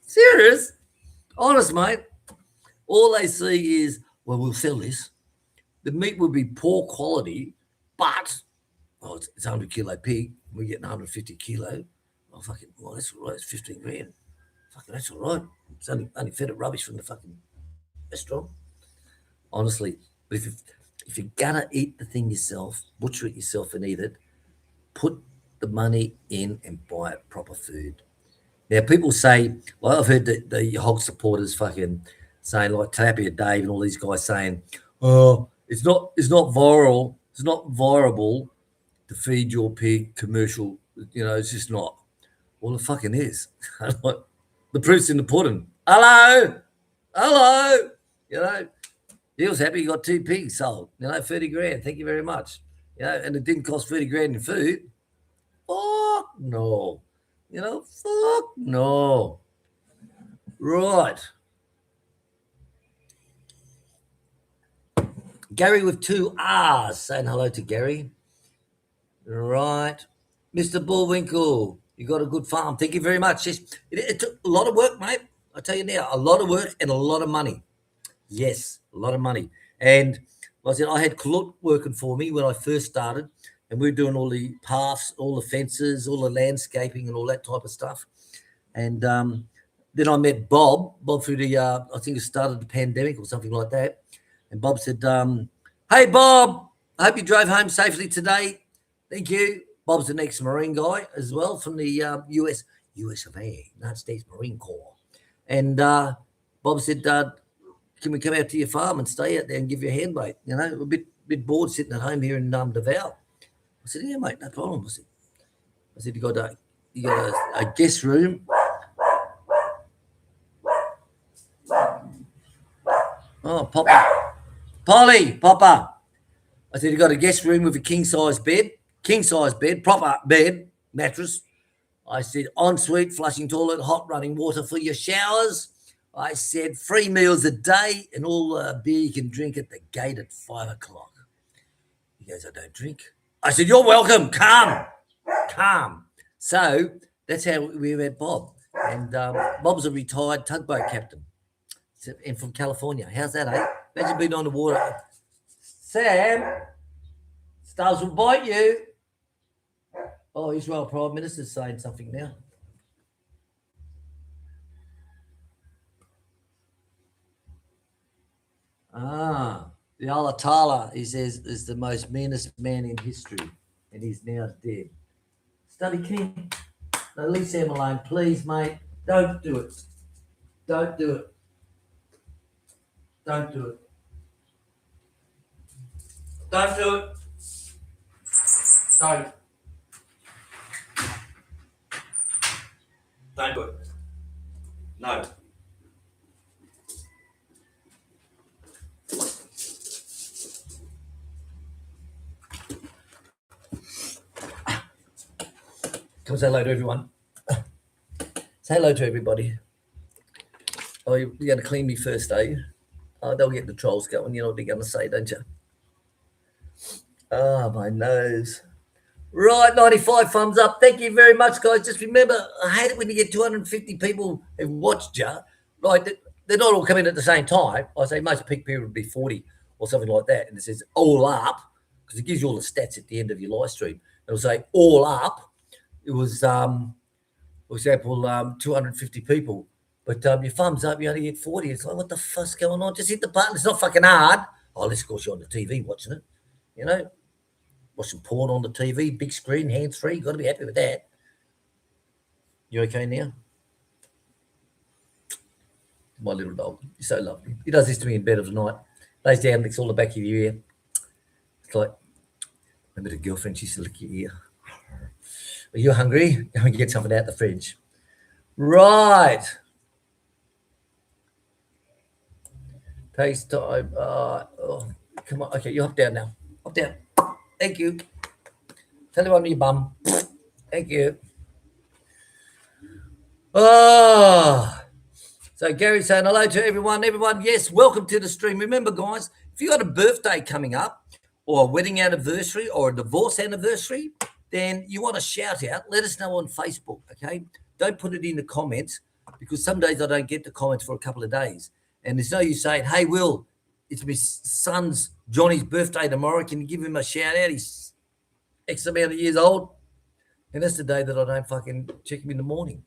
Serious? Honest, mate. All they see is, well, we'll sell this. The meat will be poor quality, but, it's 100 kilo pig. We're getting 150 kilo. Oh, fucking, well, that's all right. It's 15 grand. Fucking, that's all right. It's only fed it rubbish from the fucking restaurant. Honestly. But if you're going to eat the thing yourself, butcher it yourself and eat it, Put the money in and buy it proper food. Now, people say, well, I've heard the hog supporters fucking saying, like Tilapia Dave and all these guys saying, oh, it's not viral, it's not viable to feed your pig commercial. It's just not. Well, it fucking is. Like, the proof's in the pudding. Hello. He was happy he got 2 pigs sold. 30 grand. Thank you very much. And it didn't cost 30 grand in food. Fuck no. Fuck no. Right. Gary with 2 R's. Saying hello to Gary. Right. Mr. Bullwinkle, you got a good farm. Thank you very much. Yes, it took a lot of work, mate. I tell you now, a lot of work and a lot of money. Yes, a lot of money. And like I said, I had Kalut working for me when I first started, and we were doing all the paths, all the fences, all the landscaping and all that type of stuff. And then I met Bob through the, I think it started the pandemic or something like that. And Bob said, hey, Bob, I hope you drove home safely today. Thank you. Bob's an ex-Marine guy as well from the US of A, United States Marine Corps. And Bob said, can we come out to your farm and stay out there and give you a hand, mate? We're a bit bored sitting at home here in Davao. I said, yeah, mate, no problem. I said, you got a guest room. Oh, Papa. Polly, Papa. I said, you got a guest room with a king-size bed, proper bed, mattress. I said, ensuite, flushing toilet, hot running water for your showers. I said, 3 meals a day and all beer you can drink at the gate at 5 o'clock. He goes, I don't drink. I said, you're welcome. Calm. So that's how we met Bob. And Bob's a retired tugboat captain and from California. How's that, eh? Imagine being on the water. Sam, stars will bite you. Oh, Israel Prime Minister's saying something now. The Alatala, he says, is the most meanest man in history, and he's now dead. Study King. No, leave Sam alone, please, mate. Don't do it. Don't do it. Don't do it. Don't do it. Don't. Don't do it. No. Come say hello to everyone. Say hello to everybody. Oh, you're going to clean me first, are you? Oh, they'll get the trolls going. You know what they're going to say, don't you? Oh, my nose. Right, 95 thumbs up. Thank you very much, guys. Just remember, I hate it when you get 250 people who've watched you. Right, they're not all coming at the same time. I say most peak period would be 40 or something like that. And it says all up, because it gives you all the stats at the end of your live stream. It'll say all up. It was, for example, 250 people. But your thumbs up, you only get 40. It's like, what the fuck's going on? Just hit the button. It's not fucking hard. Oh, let's go you're on the TV watching it, Watching porn on the TV, big screen, hands-free. Got to be happy with that. You okay now? My little dog. He's so lovely. He does this to me in bed of the night. Lays down, licks all the back of your ear. It's like, remember the girlfriend, she used to lick your ear. Are you hungry? Go and get something out the fridge. Right. Takes time. Come on. Okay, you hop down now. Hop down. Thank you. Tell him on your bum. Thank you. Oh. So Gary's saying hello to everyone. Everyone, yes, welcome to the stream. Remember, guys, if you got a birthday coming up or a wedding anniversary or a divorce anniversary, then you want a shout out, let us know on Facebook, okay? Don't put it in the comments because some days I don't get the comments for a couple of days. And there's no use saying, hey, Will, it's my son's Johnny's birthday tomorrow. Can you give him a shout out? He's X amount of years old. And that's the day that I don't fucking check him in the morning,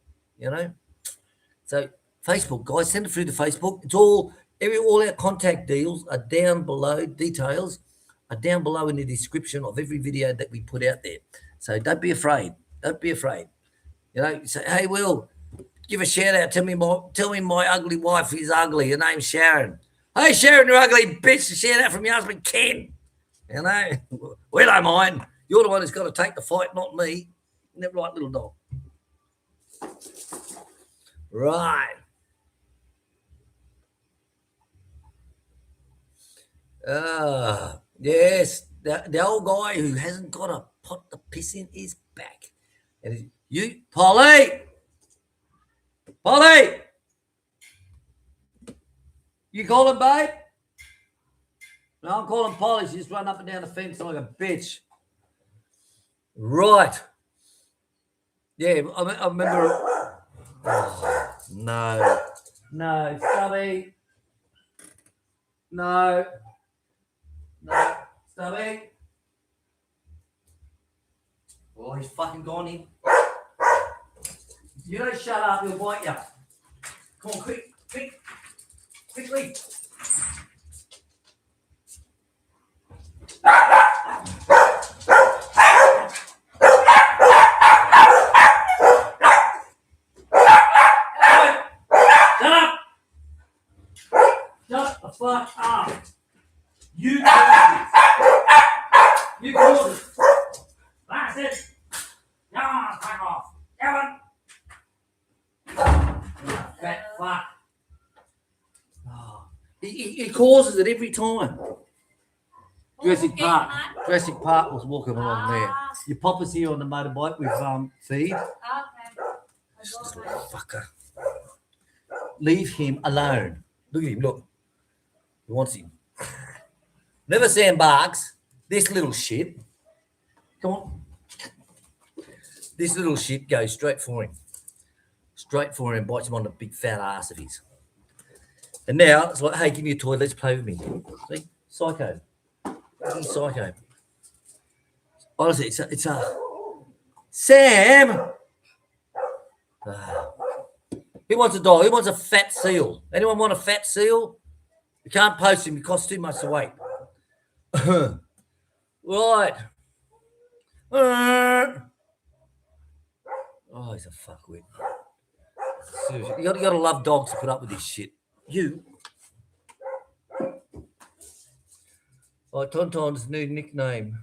So Facebook, guys, send it through to Facebook. It's all our contact details are down below in the description of every video that we put out there. So don't be afraid. Don't be afraid. You know, say, hey, Will, give a shout out. Tell me my ugly wife is ugly. Her name's Sharon. Hey, Sharon, you ugly bitch. Shout out from your husband, Ken. You know, we don't mind. You're the one who's got to take the fight, not me. Isn't that right, little dog? Right. Yes, the old guy who hasn't got a pot to piss in is back. And you, Polly, you calling, babe? No, I'm calling Polly. She just run up and down the fence like a bitch. Right. Yeah, I remember. Oh, no, Stubby. No, Stubby. Oh, he's fucking gone in. You don't shut up, he'll bite you. Come on, quickly. Shut the fuck up. You caused it. That's it. Come on, fuck off. Come on. Fat fuck. Oh, he causes it every time. Jurassic Park was walking along there. Your papa's here on the motorbike with feed. Okay. This little fucker. Leave him alone. Look at him, look. He wants him. Never sandbarks. This little shit. Come on. This little shit goes straight for him. Straight for him, bites him on the big fat ass of his. And now it's like, hey, give me a toy, let's play with me. See? Psycho. He's psycho. Honestly, it's a Sam. Who wants a dog? Who wants a fat seal? Anyone want a fat seal? You can't post him. He costs too much to wait. Right. Oh, he's a fuckwit. Seriously, you gotta love dogs to put up with this shit. You. Like Tonton's new nickname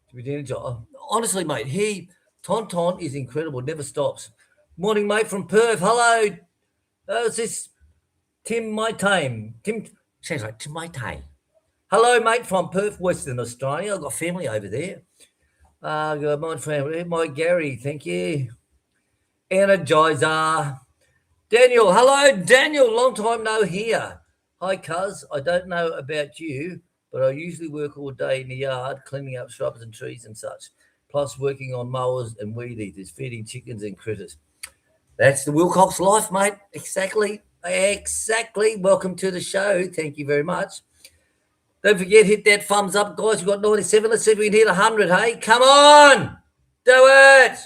to be doing a job. Honestly, mate, Tonton is incredible. Never stops. Morning, mate, from Perth. Hello. Is this Tim My Time? Tim sounds like Tim My Time. Hello, mate, from Perth, Western Australia. I've got family over there. Got my family. My Gary, thank you. Energizer. Daniel, hello, Daniel. Long time no here. Hi, cuz. I don't know about you, but I usually work all day in the yard, cleaning up shrubs and trees and such, plus working on mowers and weed eaters, feeding chickens and critters. That's the Wilcox life, mate. Exactly. Welcome to the show. Thank you very much. Don't forget, hit that thumbs up, guys. We've got 97. Let's see if we can hit 100, hey? Come on. Do it.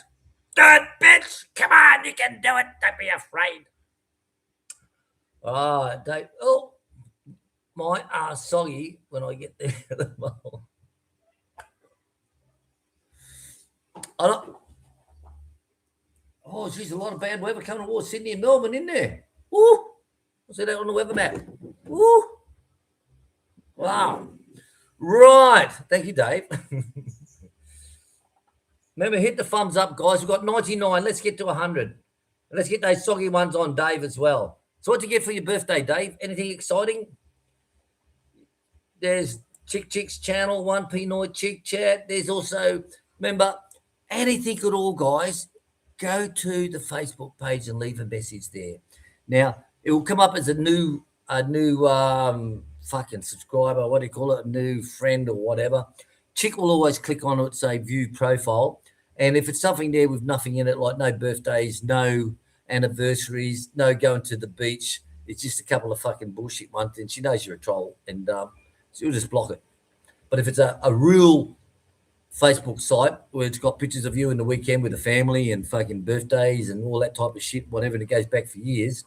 Do it, bitch. Come on. You can do it. Don't be afraid. Oh, Dave. Oh, my ass soggy when I get there. I don't. Oh, geez, a lot of bad weather coming towards Sydney and Melbourne, isn't there? Woo! I'll see that on the weather map. Woo! Wow. Right. Thank you, Dave. Remember, hit the thumbs up, guys. We've got 99. Let's get to 100. Let's get those soggy ones on Dave as well. So what'd you get for your birthday, Dave? Anything exciting? There's Chick's channel, 1P Noid Chick chat. There's also, remember, anything at all, guys, go to the Facebook page and leave a message there. Now, it will come up as a new fucking subscriber, what do you call it, a new friend or whatever. Chick will always click on it, say view profile. And if it's something there with nothing in it, like no birthdays, no anniversaries, no going to the beach, it's just a couple of fucking bullshit ones, then she knows you're a troll and she'll just block it. But if it's a real Facebook site where it's got pictures of you in the weekend with the family and fucking birthdays and all that type of shit, whatever, and it goes back for years,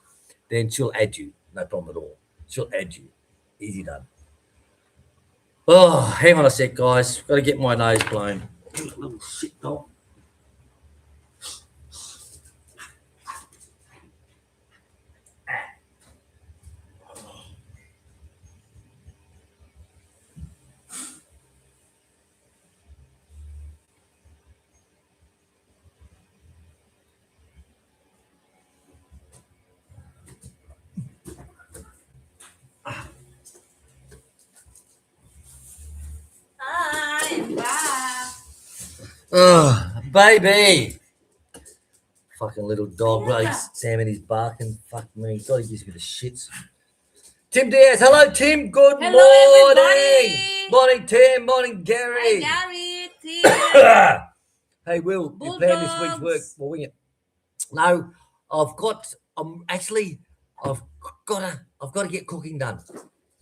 then she'll add you. No problem at all. She'll add you. Easy done. Oh, hang on a sec, guys. Got to get my nose blown. Little shit dog. Oh, baby. Fucking little dog, bro. Sam and he's barking. Fuck me. God, he gives me the shits. Tim Diaz. Hello, Tim. Good Hello, morning. everybody. Morning, Tim. Morning, Hi, Gary. Gary, Tim, Hey, Will, you planned this week's work? Bulldogs. We'll wing it. No, I've got. I've I've got to get cooking done,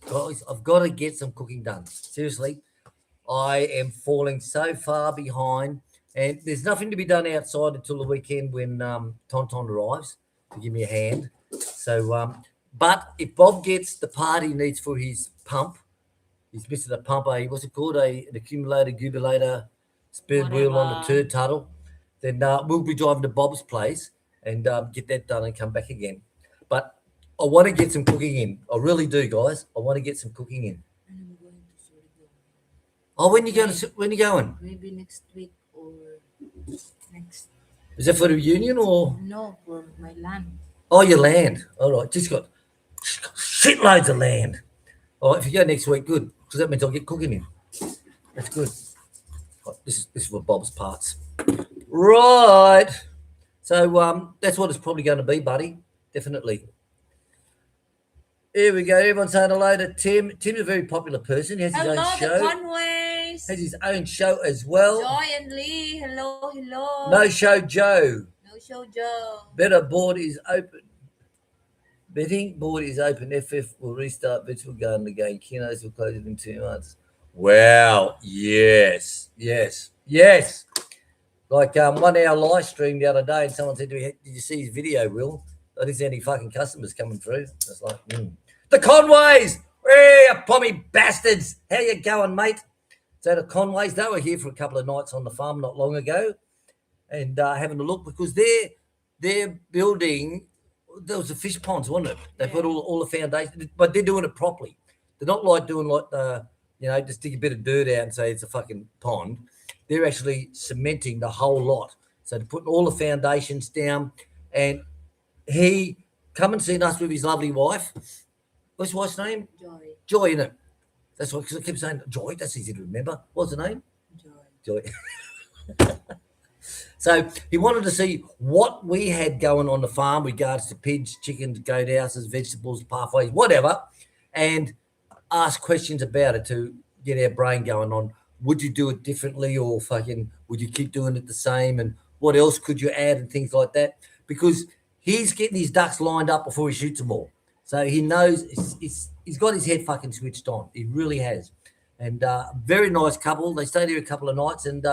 guys. I've got to get some cooking done. Seriously, I am falling so far behind, and there's nothing to be done outside until the weekend when Tonton arrives to give me a hand. So, but if Bob gets the part he needs for his pump, he's missing a pump. What's it called? An accumulator, gubulator, spin wheel on the Whatever. turd tunnel. Then we'll be driving to Bob's place and get that done and come back again. But I want to get some cooking in. I really do, guys. I want to get some cooking in. And I'm going to Surigao. Oh, when you going? When you going? Maybe next week or next. Is that for the union or? No, for my land. Oh, your land. All right. Just got shitloads of land. All right. If you go next week, good. Because that means I'll get cooking in. That's good. Oh, this is for Bob's parts. Right. So that's what it's probably going to be, buddy. Definitely. Here we go. Everyone's saying hello to Tim. Tim's a very popular person. He has his Hello, own the show. Conways. Has his own show as well. Joy and Lee. Hello, hello. No Show Joe. No show, Joe. Better board is open. Betting board is open. FF will restart virtual garden again. Kinos will close it in 2 months. Wow. Yes. Yes. Yes. Like 1 hour live stream the other day, and someone said to me, "Did you see his video, Will? I didn't see any fucking customers coming through." I was like, The Conways! Hey, you pommy bastards! How you going, mate? So the Conways, they were here for a couple of nights on the farm not long ago and having a look because they're building, there was the fish ponds, wasn't it? They put all the foundations, but they're doing it properly. They're not like doing like the, just dig a bit of dirt out and say it's a fucking pond. They're actually cementing the whole lot. So they're putting all the foundations down, and he come and seen us with his lovely wife. What's his wife's name? Joy. Joy, innit? That's what, because I keep saying Joy. That's easy to remember. What's her name? Joy. Joy. So he wanted to see what we had going on the farm regards to pigs, chickens, goat houses, vegetables, pathways, whatever, and ask questions about it to get our brain going on. Would you do it differently, or fucking would you keep doing it the same? And what else could you add and things like that? Because he's getting his ducks lined up before he shoots them all. So he knows he's got his head fucking switched on. He really has. And very nice couple. They stayed here a couple of nights and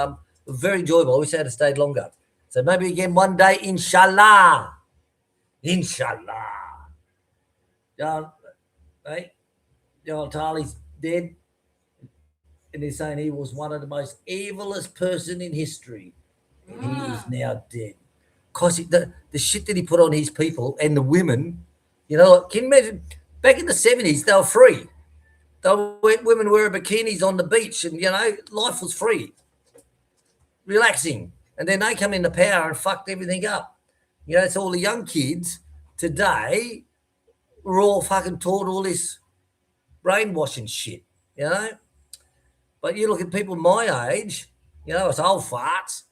very enjoyable. I wish they had stayed longer. So maybe again one day, inshallah. Inshallah. Hey, John Tarley's dead. And they're saying he was one of the most evilest person in history. And he is now dead. Because the shit that he put on his people and the women, can you imagine? Back in the 70s, they were free. Women wearing bikinis on the beach and, life was free. Relaxing. And then they come into power and fucked everything up. It's all the young kids today were all fucking taught all this brainwashing shit, But you look at people my age, it's old farts.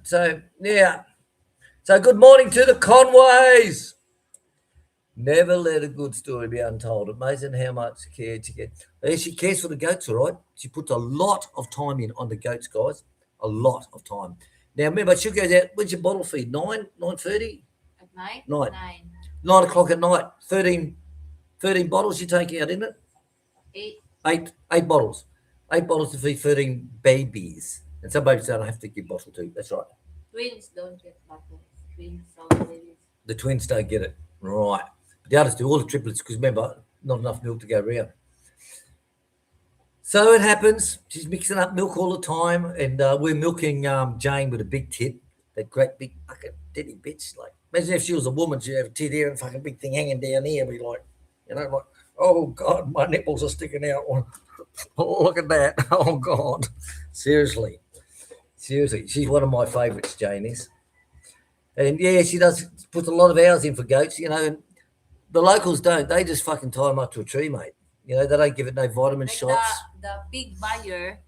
So, yeah. So good morning to the Conways. Never let a good story be untold. Amazing how much care she gets. She cares for the goats, all right? She puts a lot of time in on the goats, guys. A lot of time. Now, remember, she goes out, when's your bottle feed? 9:30? At night? 9. 9. 9 o'clock at night. 13 bottles you're taking out, isn't it? 8. 8 bottles. 8 bottles to feed 13 babies. And some babies don't have to give bottle too. That's right. Twins don't get butter. Twins don't get it. The twins don't get it. Right. But the others do, all the triplets, because remember, not enough milk to go around. So it happens. She's mixing up milk all the time, and we're milking Jane with a big tit, that great big fucking titty bitch. Like, imagine if she was a woman, she'd have a tit here and fucking big thing hanging down here, be like, like, oh God, my nipples are sticking out. Oh, look at that. Oh God. Seriously, she's one of my favourites, Jane is. And yeah, she puts a lot of hours in for goats, and The locals don't. They just fucking tie them up to a tree, mate. You know, they don't give it no vitamin Like shots. the pig buyer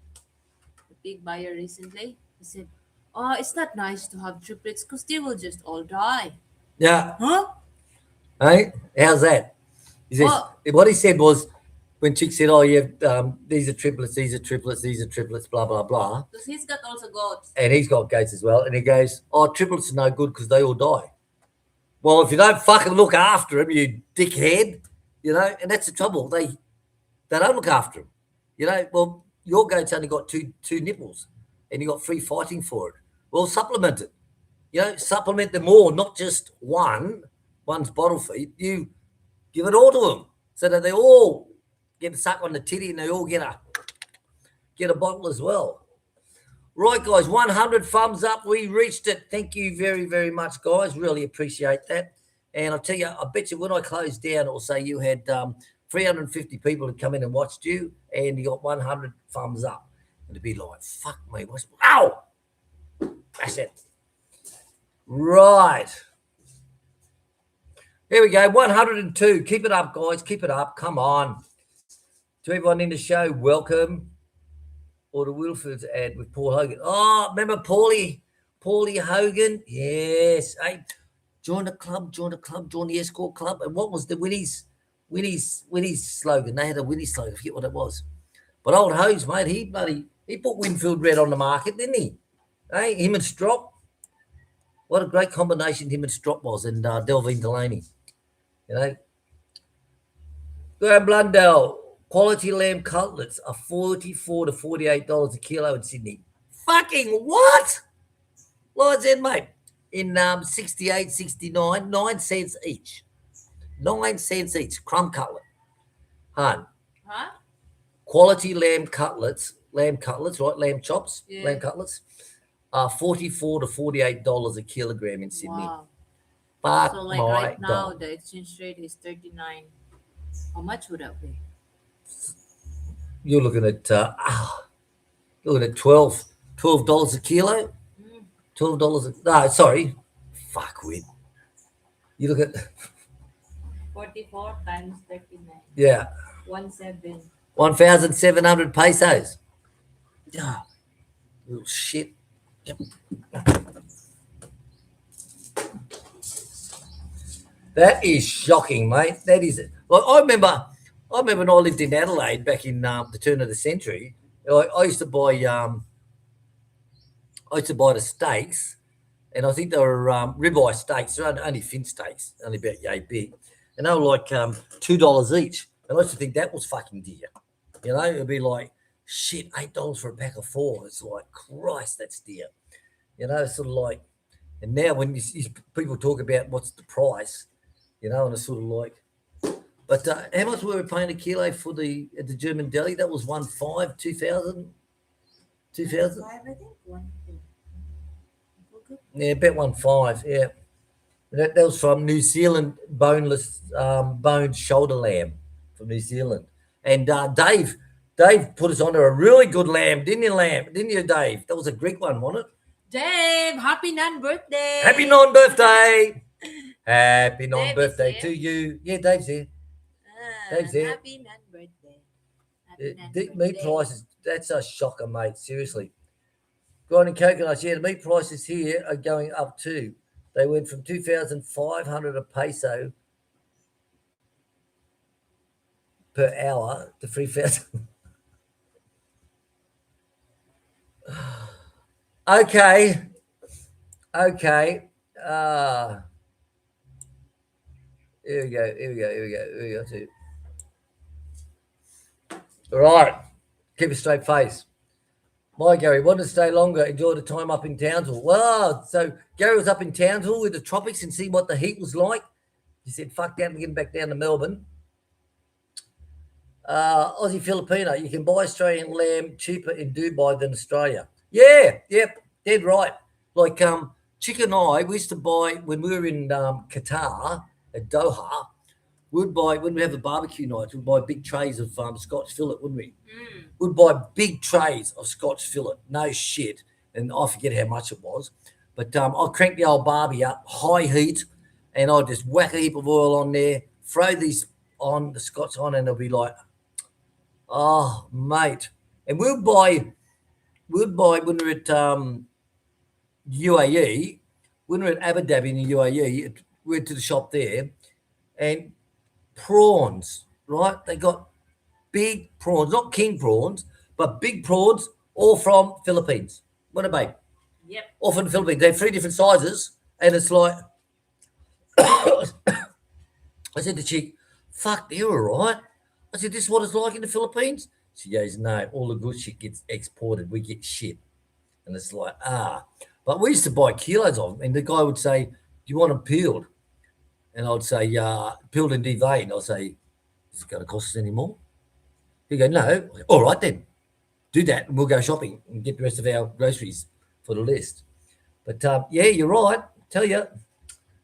recently, he said, "Oh, it's not nice to have triplets because they will just all die." Yeah. Huh? Hey, how's that? He says, Oh, what he said was, when Chick said, "Oh yeah, these are triplets, these are triplets, these are triplets, blah blah blah," because he's got also goats. and he's got goats as well, and he goes, "Oh, triplets are no good because they all die." Well, if you don't fucking look after them, you dickhead, you know, and that's the trouble. They don't look after them, you know. Well, your goat's only got two nipples, and you got free fighting for it. Well, supplement it, you know, supplement them all, not just one's bottle feed. You give it all to them so that they all get a suck on the titty and they all get a bottle as well. Right, guys, 100 thumbs up. We reached it. Thank you very, very much, guys. Really appreciate that. And I'll tell you, I bet you when I close down, it'll say you had 350 people that come in and watched you, and you got 100 thumbs up. And it'd be like, fuck me. Ow! That's it. Right. Here we go. 102. Keep it up, guys. Keep it up. Come on. To everyone in the show, welcome. Or the Wilford's ad with Paul Hogan. Oh, remember Paulie Hogan? Yes. Hey, join the club, join the escort club. And what was the Winnie's slogan? They had a Winnie slogan. I forget what it was. But old Hogs, mate, he put Winfield Red on the market, didn't he? Hey, him and Strop. What a great combination him and Strop was, and Delvine Delaney. You know. Graham Blundell. Quality lamb cutlets are $44 to $48 a kilo in Sydney. Fucking what? Lord's End, mate. In 68, 69, 9 cents each. 9 cents each. Crumb cutlet. Hun. Huh? Quality lamb cutlets, right? Lamb chops, Yeah. lamb cutlets, are $44 to $48 a kilogram in Sydney. Wow. Fuck So like my right now, God. the exchange rate is 39. How much would that be? You're looking at $12 a kilo. $12. No, sorry. Fuck with. You look at 44 times 39. yeah, 17. 1,700 pesos. Yeah, little shit. Yep. That is shocking, mate. That is. Like I remember when I lived in Adelaide back in the turn of the century. I used to buy the steaks, and I think they were ribeye steaks. They're only fin steaks, only about yay big, and they were like $2 each. And I used to think that was fucking dear. You know, it'd be like shit, $8 for a pack of 4. It's like Christ, that's dear. You know, it's sort of like. And now when people talk about what's the price, you know, and it's sort of like. But how much were we paying a kilo for at the German deli? That was 1,500, 2,000. 2,000. I think 1. Yeah, about 1,500. Yeah, that was from New Zealand, boneless, boned shoulder lamb from New Zealand. And Dave put us onto a really good lamb, didn't you, Dave? That was a Greek one, wasn't it? Dave, happy non-birthday. Happy non-birthday. Happy non-birthday here? to you. Yeah, Dave's here. Dave's here. Happy non-birthday. Happy Meat non-birthday. prices, that's a shocker, mate. Seriously. Grinding coconuts, yeah, the meat prices here are going up too. They went from 2,500 a peso per hour to 3,000. Okay. Here we go. Too. All right. Keep a straight face. My Gary, wanted to stay longer, enjoy the time up in Townsville. Well, so Gary was up in Townsville with the tropics and see what the heat was like. He said, fuck that, I'm getting back down to Melbourne. Aussie Filipino, you can buy Australian lamb cheaper in Dubai than Australia. Yeah, yep, dead right. Like Chic and I, we used to buy, when we were in Qatar, at Doha, we'd buy, when we have the barbecue nights, we'd buy big trays of Scotch fillet, wouldn't we? We'd buy big trays of Scotch fillet, no shit. And I forget how much it was. But I'll crank the old barbie up, high heat, and I'll just whack a heap of oil on there, throw these on the Scots on, and they'll be like, oh, mate. And we'll buy when we're at UAE, when we're at Abu Dhabi in the UAE, we went to the shop there, and prawns, right? They got big prawns, not king prawns, but big prawns, all from Philippines. What a mate. Yep. All from the Philippines. They have three different sizes, and it's like, I said to Chic, fuck, they're all right. I said, this is what it's like in the Philippines? She goes, no, all the good shit gets exported. We get shit. And it's like, ah. But we used to buy kilos of them, and the guy would say, do you want them peeled? And I'd say, peeled and deveined. I'd say, is it going to cost us any more? He'd go, no. All right, then. Do that, and we'll go shopping and get the rest of our groceries for the list. But, yeah, you're right. Tell you,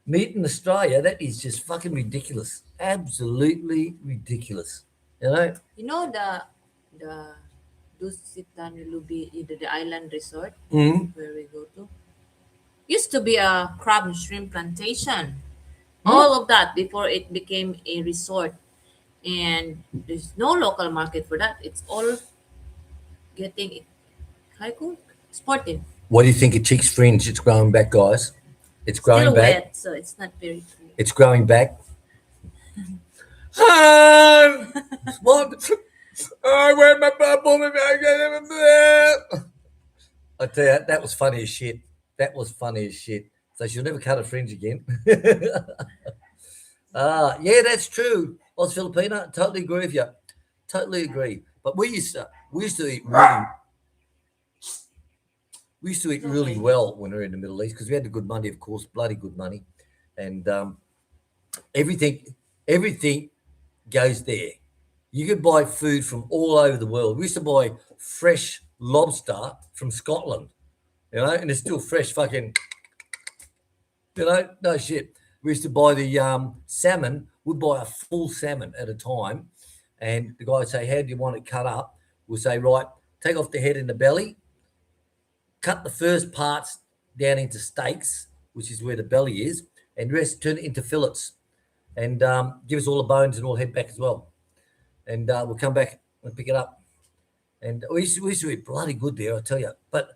meat in Australia, that is just fucking ridiculous. Absolutely ridiculous. You know? You know the Dusitan Lubi, the island resort Mm-hmm. where we go to, used to be a crab and shrimp plantation. All of that before it became a resort, and there's no local market for that. It's all getting how cool exported. What do you think of Chick's fringe? It's growing back, guys. It's growing Still back. wet, so it's not very clear. It's growing back. What? I wear my bubble. I tell you, that was funny as shit. That was funny as shit. So she'll never cut a fringe again. Yeah, that's true. Oz Filipina, totally agree with you. Totally agree. But we used to eat really well when we were in the Middle East, because we had the good money, of course, bloody good money, and everything goes there. You could buy food from all over the world. We used to buy fresh lobster from Scotland, and it's still fresh, fucking, no shit. We used to buy the salmon. We'd buy a full salmon at a time, and the guy would say, how do you want it cut up? We'll say, right, take off the head and the belly, cut the first parts down into steaks, which is where the belly is, and the rest turn it into fillets, and give us all the bones and all the head back as well. And we'll come back and pick it up. And we used to eat bloody good there, I tell you. But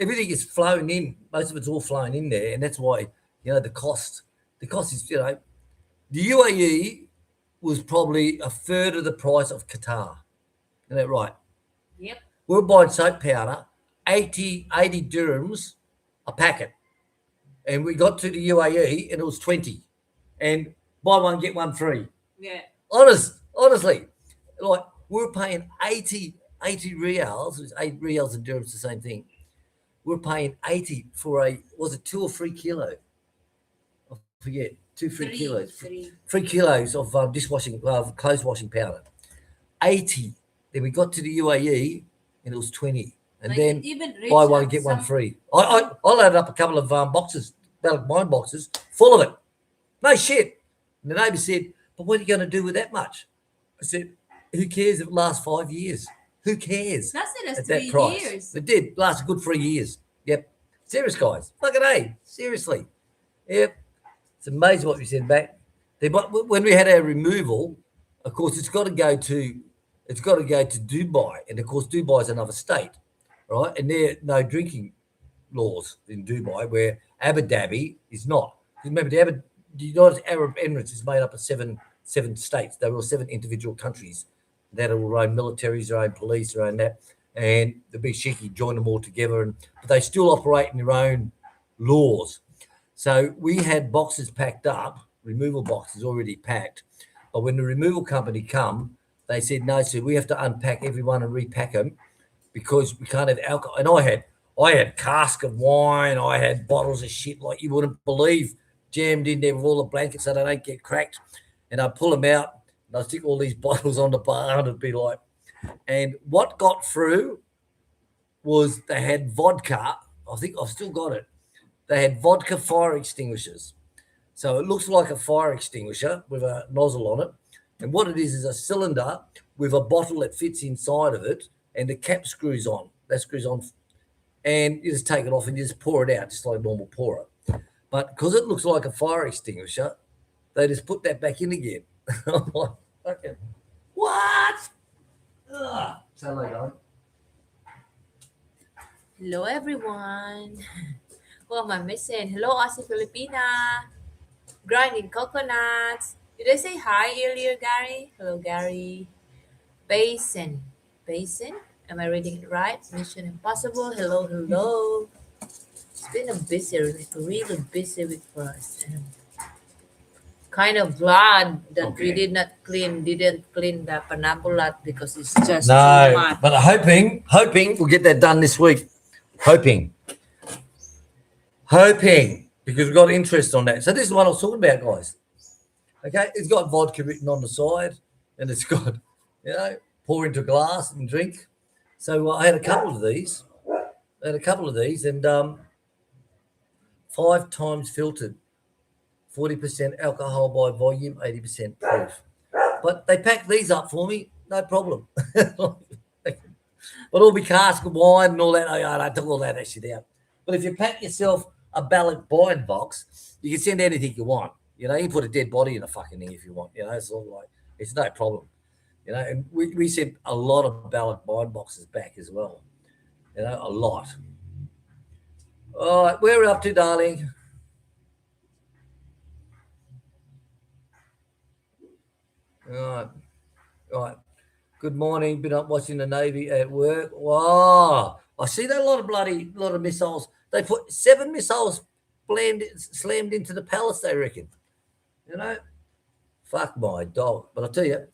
everything is flowing in. Most of it's all flowing in there, and that's why, the cost is, the UAE was probably a third of the price of Qatar. Isn't that right? Yep. We were buying soap powder, 80 dirhams a packet. And we got to the UAE and it was 20. And buy one, get one free. Yeah. Honestly, like we were paying 80 reals, it was 8 reals and dirhams, the same thing. We were paying 80 for was it 2 or 3 kilo? I forget, 2, 3 kilos. 3 kilos of dishwashing, clothes washing powder. 80. Then we got to the UAE and it was 20. And Like, then even buy one, get one free. I loaded up a couple of boxes, Belgic wine boxes, full of it. No shit. And the neighbour said, but what are you going to do with that much? I said, who cares if it lasts 5 years? Who cares? Lasted us At 3 that price. years. It did last a good 3 years. Yep. Serious, guys. Fucking A. Seriously. Yep. It's amazing what you said back. When we had our removal, of course, it's got to go to Dubai, and of course, Dubai is another state, right? And there are no drinking laws in Dubai, where Abu Dhabi is not. Remember, the United Arab Emirates is made up of seven states. They were all 7 individual countries that have their own militaries, their own police, their own that, and the big Chic joined them all together, but they still operate in their own laws. So we had boxes packed up, removal boxes already packed, but when the removal company come, they said, no, sir, we have to unpack everyone and repack them because we can't have alcohol. And I had cask of wine, I had bottles of shit like you wouldn't believe, jammed in there with all the blankets so they don't get cracked. And I pull them out and I stick all these bottles on the bar and it'd be like, and what got through was they had vodka. I think I've still got it. They had vodka fire extinguishers. So it looks like a fire extinguisher with a nozzle on it. And what it is a cylinder with a bottle that fits inside of it, and the cap screws on. That screws on. And you just take it off and you just pour it out, just like a normal pourer. But because it looks like a fire extinguisher, they just put that back in again. I'm like, okay, what? Ugh. So hello, guys. Hello, everyone. Who am I missing? Hello, Aussie Filipina. Grinding coconuts. Did I say hi earlier, Gary? Hello, Gary. Basin. Basin? Am I reading it right? Mission Impossible. Hello, hello. It's been a busy, really busy week for us. And kind of glad that we Okay. didn't clean the Panabo lot because it's just too No, much. but hoping we'll get that done this week. Hoping, because we've got interest on that. So this is what I was talking about, guys. Okay, it's got vodka written on the side, and it's got, pour into a glass and drink. So I had a couple of these. And 5 times filtered, 40% alcohol by volume, 80% proof. But they packed these up for me, no problem. But all be cask of wine and all that. I took all that shit out. But if you pack yourself a ballot wine box, you can send anything you want. You can put a dead body in a fucking thing if you want. It's all like, it's no problem. And we sent a lot of ballot wine boxes back as well. A lot. All right, where are we up to, darling? All right. All right. Good morning. Been up watching the Navy at work. Wow. I see that a lot of missiles. They put 7 missiles slammed into the palace, they reckon. Fuck my dog. But I'll tell you,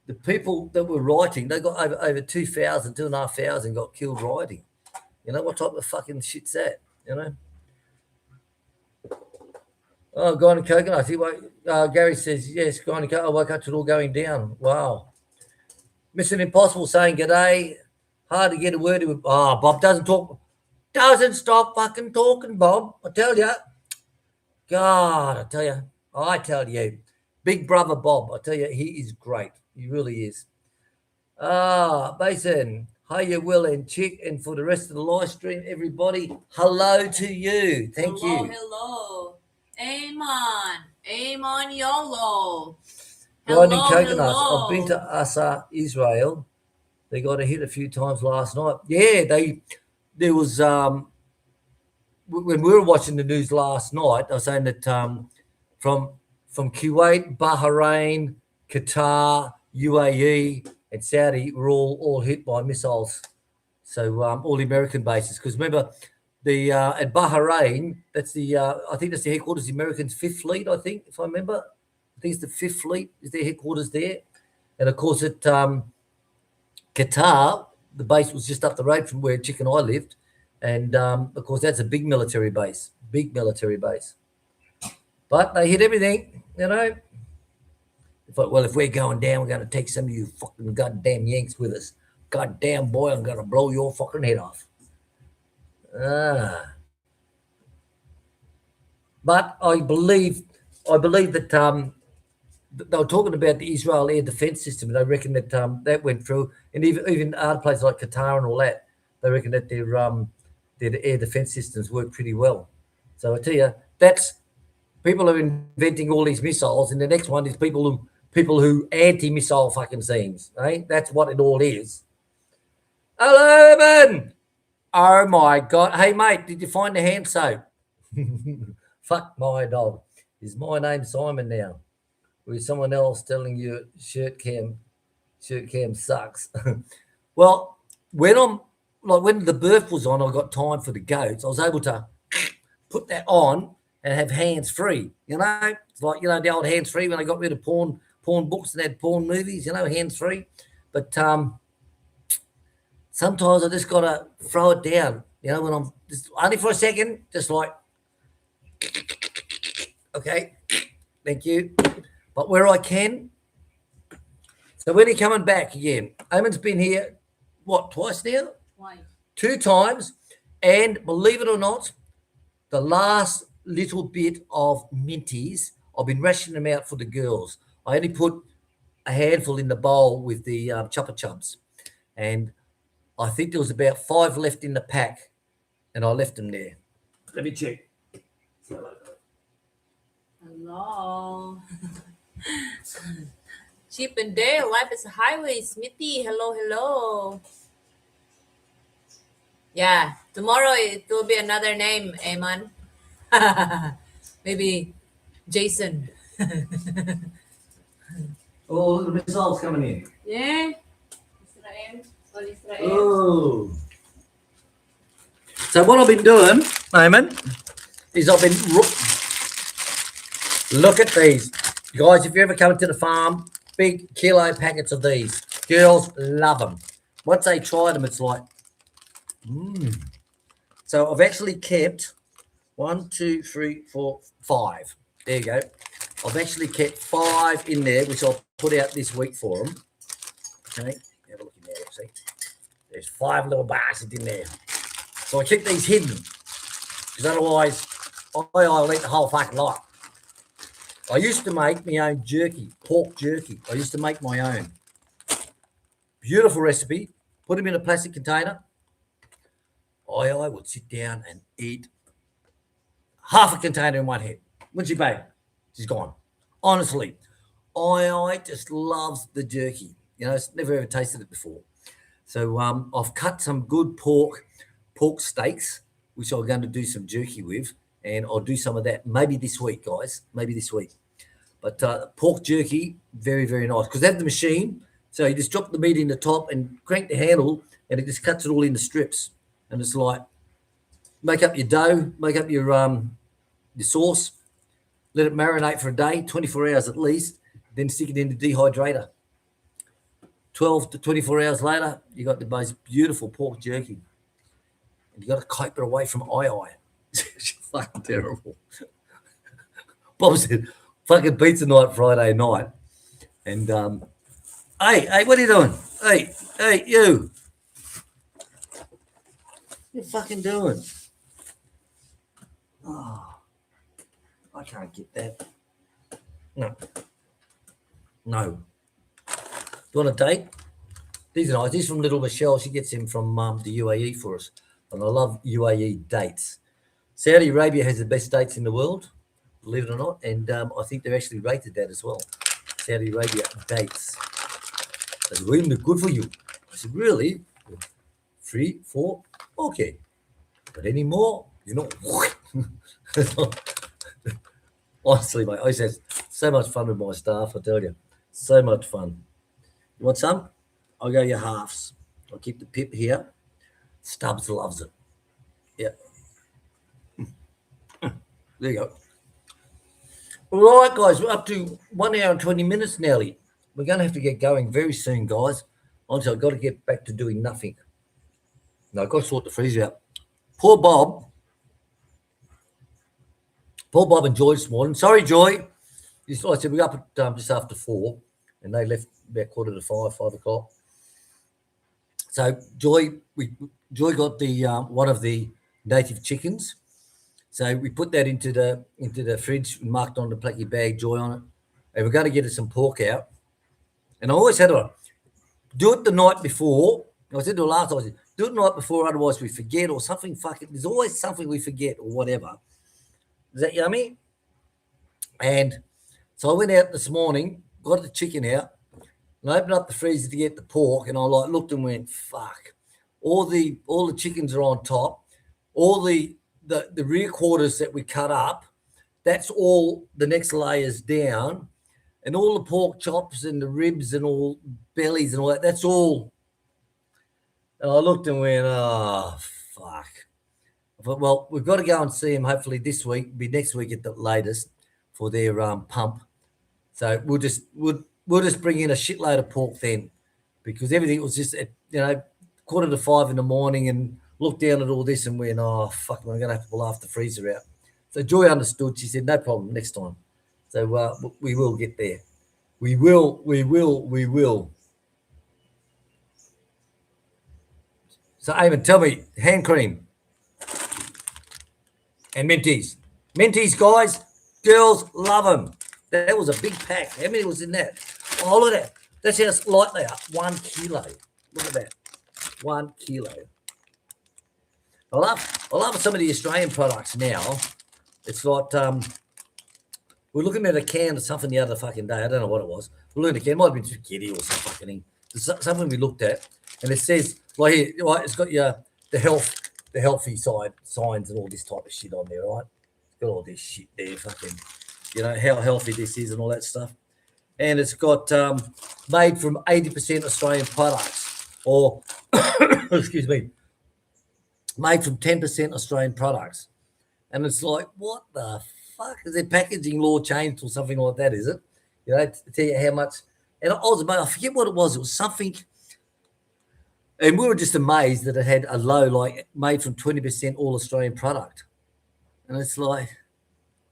the people that were writing, they got over 2,000, 2,500 got killed writing. What type of fucking shit's that? Oh, Guy and Coconut. Gary says, yes, Guy and Coconut. I woke up to it all going down. Wow. Mission Impossible saying g'day. Hard to get a word in. Oh, Bob doesn't talk. Doesn't stop fucking talking, Bob. I tell you. God, I tell you. Big brother Bob, I tell you, he is great. He really is. Mason. Hiya, Will and Chic. And for the rest of the live stream, everybody, hello to you. Thank Hello, you. hello. Amon YOLO. Grinding Hello, coconuts. I've been hello. to Asa, Israel. They got a hit a few times last night. Yeah, there was when we were watching the news last night, I was saying that from Kuwait, Bahrain, Qatar, UAE, and Saudi were all hit by missiles. So all the American bases, because remember the at Bahrain, that's the I think that's the headquarters of the Americans' Fifth Fleet. I think, if I remember, I think it's the Fifth Fleet is their headquarters there, and of course at Qatar, the base was just up the road from where Chick and I lived, and of course that's a big military base. But they hit everything. If we're going down, we're going to take some of you fucking goddamn Yanks with us. Goddamn boy, I'm going to blow your fucking head off. But I believe that they were talking about the Israel air defense system, and they reckon that that went through, and even other places like Qatar and all that, they reckon that their air defense systems work pretty well. So I tell you, that's people are inventing all these missiles, and the next one is people who anti-missile fucking scenes. Right? That's what it all is. Hello, Evan. Oh my God. Hey mate, did you find the hand soap? Fuck my dog. Is my name Simon now? With someone else telling you shirt cam sucks. Well, when the birth was on, I got time for the goats. I was able to put that on and have hands free. It's like the old hands free when I got rid of porn books and had porn movies. Hands free. But sometimes I just gotta throw it down. When I'm just only for a second, just like, okay, thank you. But where I can. So when are you coming back again? Eamon's been here, twice now? Why? 2 times. And believe it or not, the last little bit of minties, I've been rationing them out for the girls. I only put a handful in the bowl with the Chupa Chups. And I think there was about 5 left in the pack, and I left them there. Let me check. Hello. Chip and Dale, life is a highway. Smithy, hello, hello. Yeah, tomorrow it will be another name, Eamon. Maybe Jason. Oh, the missiles coming in. Yeah. Israel. All Israel. Oh. So what I've been doing, Eamon, is I've been look at these. Guys, if you ever come to the farm, big kilo packets of these. Girls love them. Once they try them, it's like, So I've actually kept 1, 2, 3, 4, 5. There you go. I've actually kept 5 in there, which I'll put out this week for them. Okay, have a look in there. See, there's 5 little bastards in there. So I keep these hidden because otherwise I'll eat the whole fucking lot. I used to make my own jerky, pork jerky. I used to make my own. Beautiful recipe. Put them in a plastic container. I would sit down and eat half a container in one hit. When's she babe? She's gone. Honestly, I just loves the jerky. You know, it's never ever tasted it before. So I've cut some good pork steaks, which I'm going to do some jerky with, and I'll do some of that maybe this week, guys. Maybe this week. But pork jerky, very, very nice. Because they have the machine, so you just drop the meat in the top and crank the handle, and it just cuts it all into strips. And it's like, make up your dough, make up your sauce, let it marinate for a day, 24 hours at least, then stick it in the dehydrator. 12 to 24 hours later, you got the most beautiful pork jerky. And you got to keep it away from eye. It's fucking terrible. Bob said, fucking pizza night Friday night. And, hey, what are you doing? Hey, you. What are you fucking doing? Oh, I can't get that. No. Do you want a date? These are nice. These from Little Michelle. She gets them from the UAE for us. And I love UAE dates. Saudi Arabia has the best dates in the world, believe it or not. And I think they're actually rated that as well. Saudi Arabia dates. That's really good for you. I said, really? 3, 4? Okay. But any more, you know. Honestly, mate, I used to have so much fun with my staff, I tell you. So much fun. You want some? I'll go your halves. I'll keep the pip here. Stubbs loves it. Yeah. There you go. All right, guys, we're up to 1 hour and 20 minutes nearly. We're going to have to get going very soon, guys. Honestly, I've got to get back to doing nothing. No, I've got to sort the freezer out. Poor Bob and Joy this morning. Sorry, Joy. I said we're up at just after 4, and they left about 4:45, 5 o'clock. So Joy got the one of the native chickens. So we put that into the fridge, marked on the placky bag, Joy on it, and we're going to get her some pork out. And I always had to do it the night before. I said to her last time, I said, do it the night before, otherwise we forget or something. Fucking, there's always something we forget or whatever. Is that yummy? And so I went out this morning, got the chicken out, and opened up the freezer to get the pork, and I looked and went, fuck. All the chickens are on top. All the rear quarters that we cut up, that's all the next layers down. And all the pork chops and the ribs and all bellies and all that, that's all. And I looked and went, oh, fuck. I thought, well, we've got to go and see them hopefully this week, be next week at the latest for their pump. So we'll just bring in a shitload of pork then, because everything was just at, 4:45 in the morning, and looked down at all this and went, oh, fuck, I'm going to have to pull half the freezer out. So Joy understood. She said, no problem, next time. So we will get there. We will. So Eamon, tell me, hand cream and Mentees. Mentees, guys, girls love them. That was a big pack. How many was in that? Oh, look at that. That's how light they are. 1 kilo. Look at that. 1 kilo. I love some of the Australian products now. It's like We're looking at a can of something the other fucking day. I don't know what it was. We're looking at a can. It might have been spaghetti or some fucking thing. Something we looked at, and it says, like, here, right, it's got your the healthy side signs and all this type of shit on there, right? It's got all this shit there, fucking, how healthy this is and all that stuff. And it's got made from 80% Australian products, or excuse me, made from 10% Australian products. And it's like, what the fuck? Is their packaging law changed or something like that, is it? To tell you how much. And I forget what it was. It was something. And we were just amazed that it had a low, like, made from 20% all Australian product. And it's like,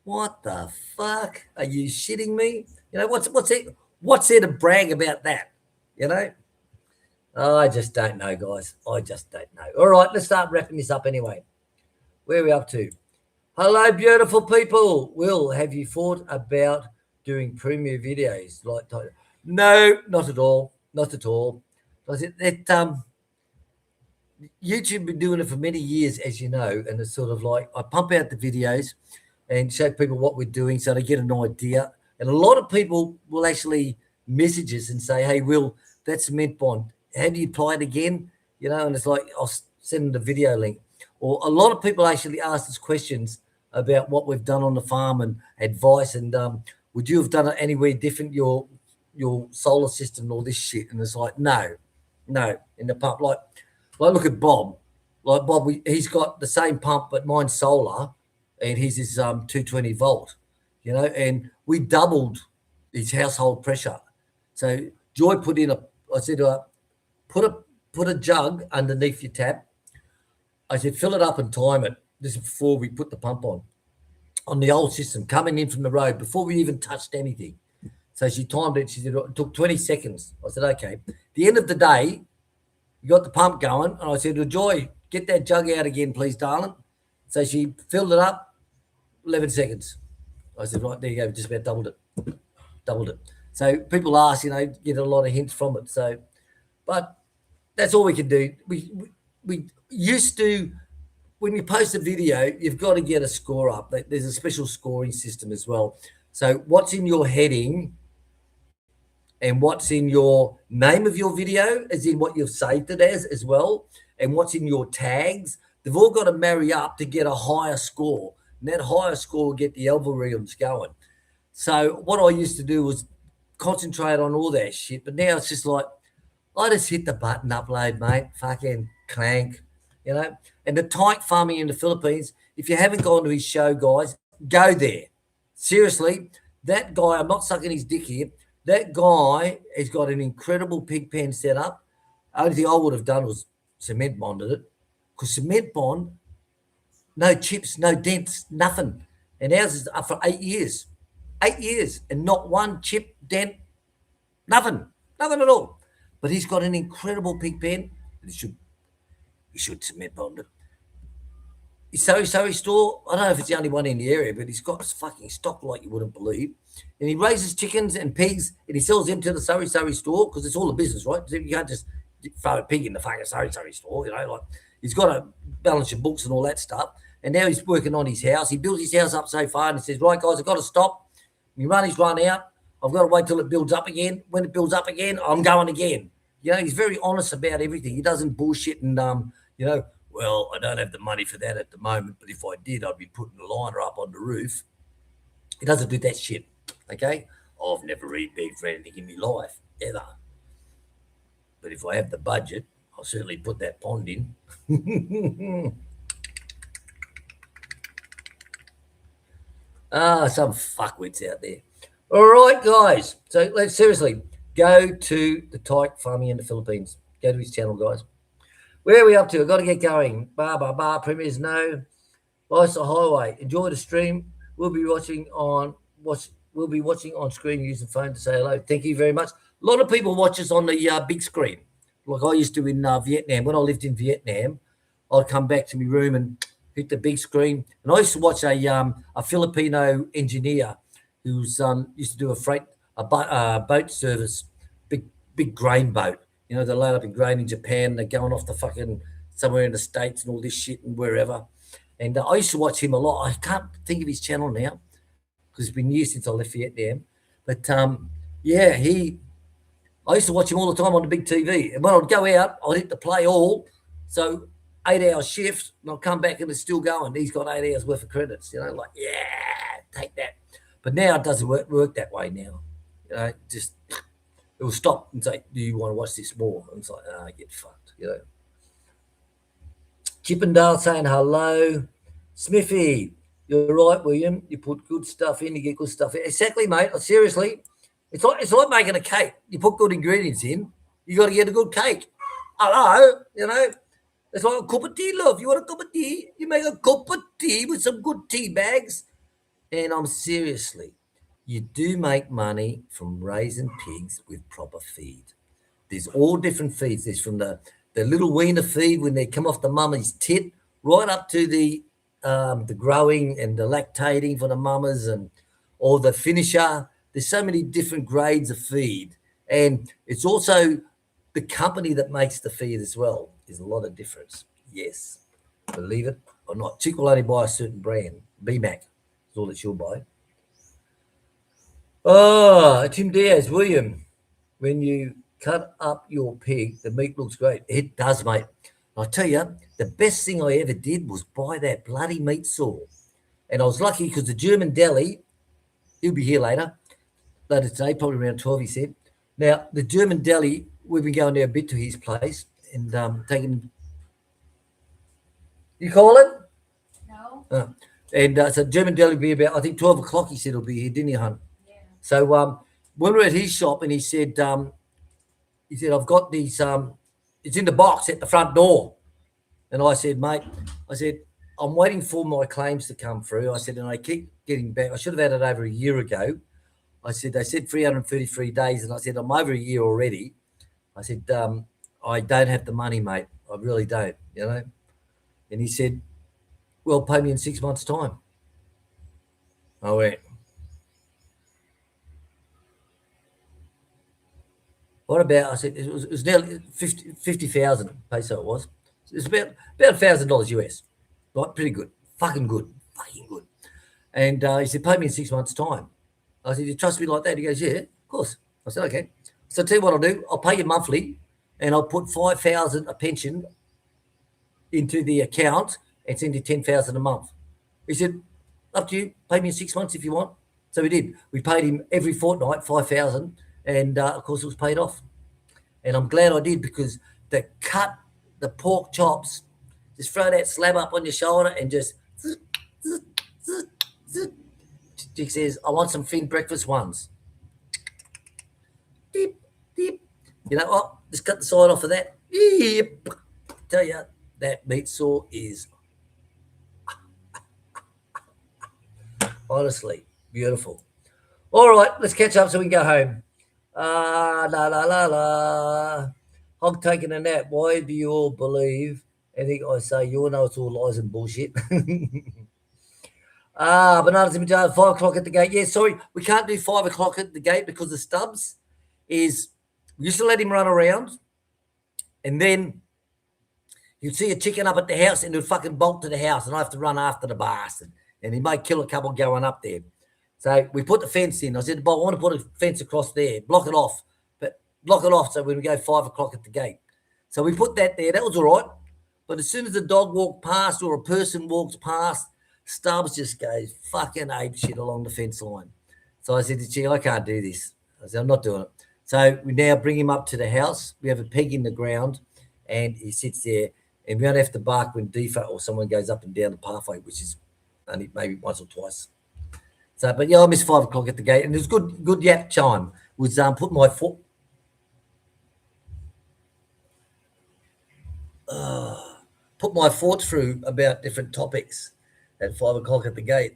what the fuck? Are you shitting me? What's there to brag about that? I just don't know, guys. I just don't know. All right, let's start wrapping this up anyway. Where are we up to? Hello, beautiful people. Will, have you thought about doing premiere videos? No, not at all. Not at all. YouTube been doing it for many years, as you know, and it's sort of like I pump out the videos and show people what we're doing so they get an idea. And a lot of people will actually message us and say, hey, Will, that's cement bond. How do you apply it again? And it's like I'll send them the video link. Or a lot of people actually ask us questions about what we've done on the farm and advice. And would you have done it anywhere different, your solar system, all this shit? And it's like, no, in the pump. Like look at Bob. Like Bob, he's got the same pump, but mine's solar, and his is 220 volt. And we doubled his household pressure. So Joy put in I said to her, put a jug underneath your tap. I said, fill it up and time it. This is before we put the pump on the old system, coming in from the road, before we even touched anything. So she timed it. She said, it took 20 seconds. I said, okay. At the end of the day, you got the pump going. And I said, well, Joy, get that jug out again, please, darling. So she filled it up, 11 seconds. I said, right, there you go. Just about doubled it. So people ask, get a lot of hints from it. So, but that's all we can do. We used to, when you post a video, you've got to get a score up. There's a special scoring system as well. So what's in your heading and what's in your name of your video, as in what you've saved it as well, and what's in your tags, they've all got to marry up to get a higher score. And that higher score will get the algorithms going. So what I used to do was concentrate on all that shit. But now it's just like, I just hit the button, upload, mate, fucking clank, And the tyke farming in the Philippines, if you haven't gone to his show, guys, go there. Seriously, that guy, I'm not sucking his dick here, that guy has got an incredible pig pen set up. Only thing I would have done was cement bonded it, because cement bond, no chips, no dents, nothing. And ours is up for 8 years. 8 years, and not one chip, dent, nothing at all. But he's got an incredible pig pen. He should cement bond it. His Surrey store, I don't know if it's the only one in the area, but he's got fucking stock like you wouldn't believe. And he raises chickens and pigs, and he sells them to the Surrey store, because it's all a business, right? So you can't just throw a pig in the fucking Surrey store, like he's got to balance your books and all that stuff. And now he's working on his house. He built his house up so far, and he says, right, guys, I've got to stop. My money's run out. I've got to wait till it builds up again. When it builds up again, I'm going again. He's very honest about everything. He doesn't bullshit and, well, I don't have the money for that at the moment, but if I did, I'd be putting a liner up on the roof. He doesn't do that shit, okay? I've never really begged for anything in my life, ever. But if I have the budget, I'll certainly put that pond in. Some fuckwits out there. All right, guys. So let's seriously go to the tyke farming in the Philippines. Go to his channel, guys. Where are we up to? I've got to get going. Premiers, no. Life's a highway. Enjoy the stream. We'll be watching on screen using phone to say hello. Thank you very much. A lot of people watch us on the big screen, like I used to in Vietnam. When I lived in Vietnam, I'd come back to my room and hit the big screen. And I used to watch a Filipino engineer who's used to do a boat service, big grain boat. They load up in grain in Japan. They're going off the fucking somewhere in the States and all this shit and wherever. And I used to watch him a lot. I can't think of his channel now. because it's been years since I left Vietnam. But yeah, I used to watch him all the time on the big TV. And when I'd go out, I'd hit the play all. So 8 hour shift, and I'll come back and it's still going. He's got 8 hours worth of credits, like, yeah, take that. But now it doesn't work that way now. Just it will stop and say, do you want to watch this more? And it's like, get fucked. Chippendale saying hello. Smithy, you're right, William. You put good stuff in, you get good stuff in. Exactly, mate. Seriously, it's like making a cake. You put good ingredients in, you got to get a good cake. Hello, it's like a cup of tea, love. You want a cup of tea? You make a cup of tea with some good tea bags. And I'm seriously, you do make money from raising pigs with proper feed. There's all different feeds. There's from the little weaner feed when they come off the mummy's tit, right up to the growing and the lactating for the mamas or the finisher. There's so many different grades of feed. And it's also the company that makes the feed as well. There's a lot of difference. Yes. Believe it or not. Chic will only buy a certain brand. BMAC is all that she'll buy. Oh, Tim Diaz, William, when you cut up your pig, the meat looks great. It does, mate. I tell you, the best thing I ever did was buy that bloody meat saw. And I was lucky because the German deli, he'll be here later today, probably around 12, he said. Now, the German deli, we've been going there a bit to his place and taking... You call it? No. So German deli will be about, I think, 12 o'clock, he said he'll be here, didn't he, hon? Yeah. So when we were at his shop and he said, I've got these, it's in the box at the front door. And I said, mate, I'm waiting for my claims to come through. I said, and I keep getting back. I should have had it over a year ago. I said, they said 333 days. And I said, I'm over a year already. I said, I don't have the money, mate. I really don't, And he said, well, pay me in 6 months' time. I went, what about, I said, it was nearly 50,000 peso it was. It's about $1,000 US. Right, pretty good. Fucking good. And he said, pay me in 6 months' time. I said, you trust me like that? He goes, yeah, of course. I said, okay. So I'll tell you what I'll do. I'll pay you monthly and I'll put 5,000 a pension into the account and send you 10,000 a month. He said, up to you. Pay me in 6 months if you want. So we did. We paid him every fortnight 5,000, and of course it was paid off. And I'm glad I did because the pork chops, just throw that slab up on your shoulder and just. Chick says, I want some thin breakfast ones. Deep, deep. Just cut the side off of that. Yep. Tell you, that meat saw is honestly beautiful. All right, let's catch up so we can go home. La la la la. Hog taking a nap. Why do you all believe anything I say? You all know it's all lies and bullshit. Bananas in my jar, 5 o'clock at the gate. Yeah, sorry, we can't do 5 o'clock at the gate because the Stubbs is, we used to let him run around and then you'd see a chicken up at the house and he'd fucking bolt to the house and I have to run after the bastard and he might kill a couple going up there. So we put the fence in. I said, Bob, I want to put a fence across there, block it off so when we go 5 o'clock at the gate. So we put that there. That was all right. But as soon as the dog walked past or a person walks past, Stubbs just goes fucking ape shit along the fence line. So I said to Chick, I can't do this. I said, I'm not doing it. So we now bring him up to the house. We have a peg in the ground and he sits there and we don't have to bark when Defa or someone goes up and down the pathway, which is only maybe once or twice. So, but yeah, I missed 5 o'clock at the gate and it was good yap chime. Was put my foot. Put my thoughts through about different topics at 5 o'clock at the gate.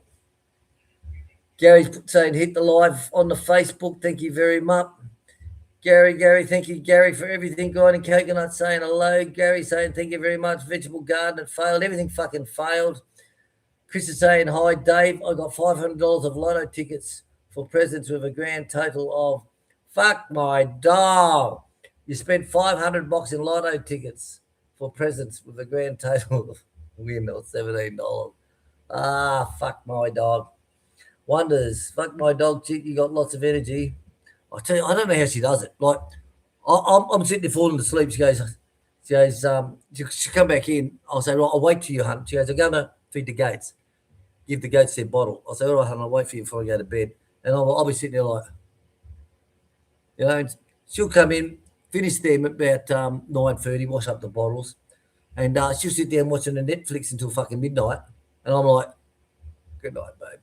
Gary's saying hit the live on the Facebook. Thank you very much. Gary, thank you, Gary, for everything. Guy and Coconut saying hello. Gary saying thank you very much. Vegetable garden, it failed. Everything fucking failed. Chris is saying hi, Dave. I got $500 of lotto tickets for presents with a grand total of fuck my dog. You spent $500 in lotto tickets for presents with a grand total of win of $17. Fuck my dog. Wonders. Fuck my dog, Chick. You got lots of energy. I tell you, I don't know how she does it. Like, I'm sitting there falling asleep. She come back in. I'll say, right, I'll wait till you, hun. She goes, I'm going to feed the goats. Give the goats their bottle. I'll say, all right, hun, I'll wait for you before I go to bed. And I'll be sitting there like, you know, she'll come in, finish them about 9:30, wash up the bottles, and she'll sit there and watching the Netflix until fucking midnight. And I'm like, good night, babe.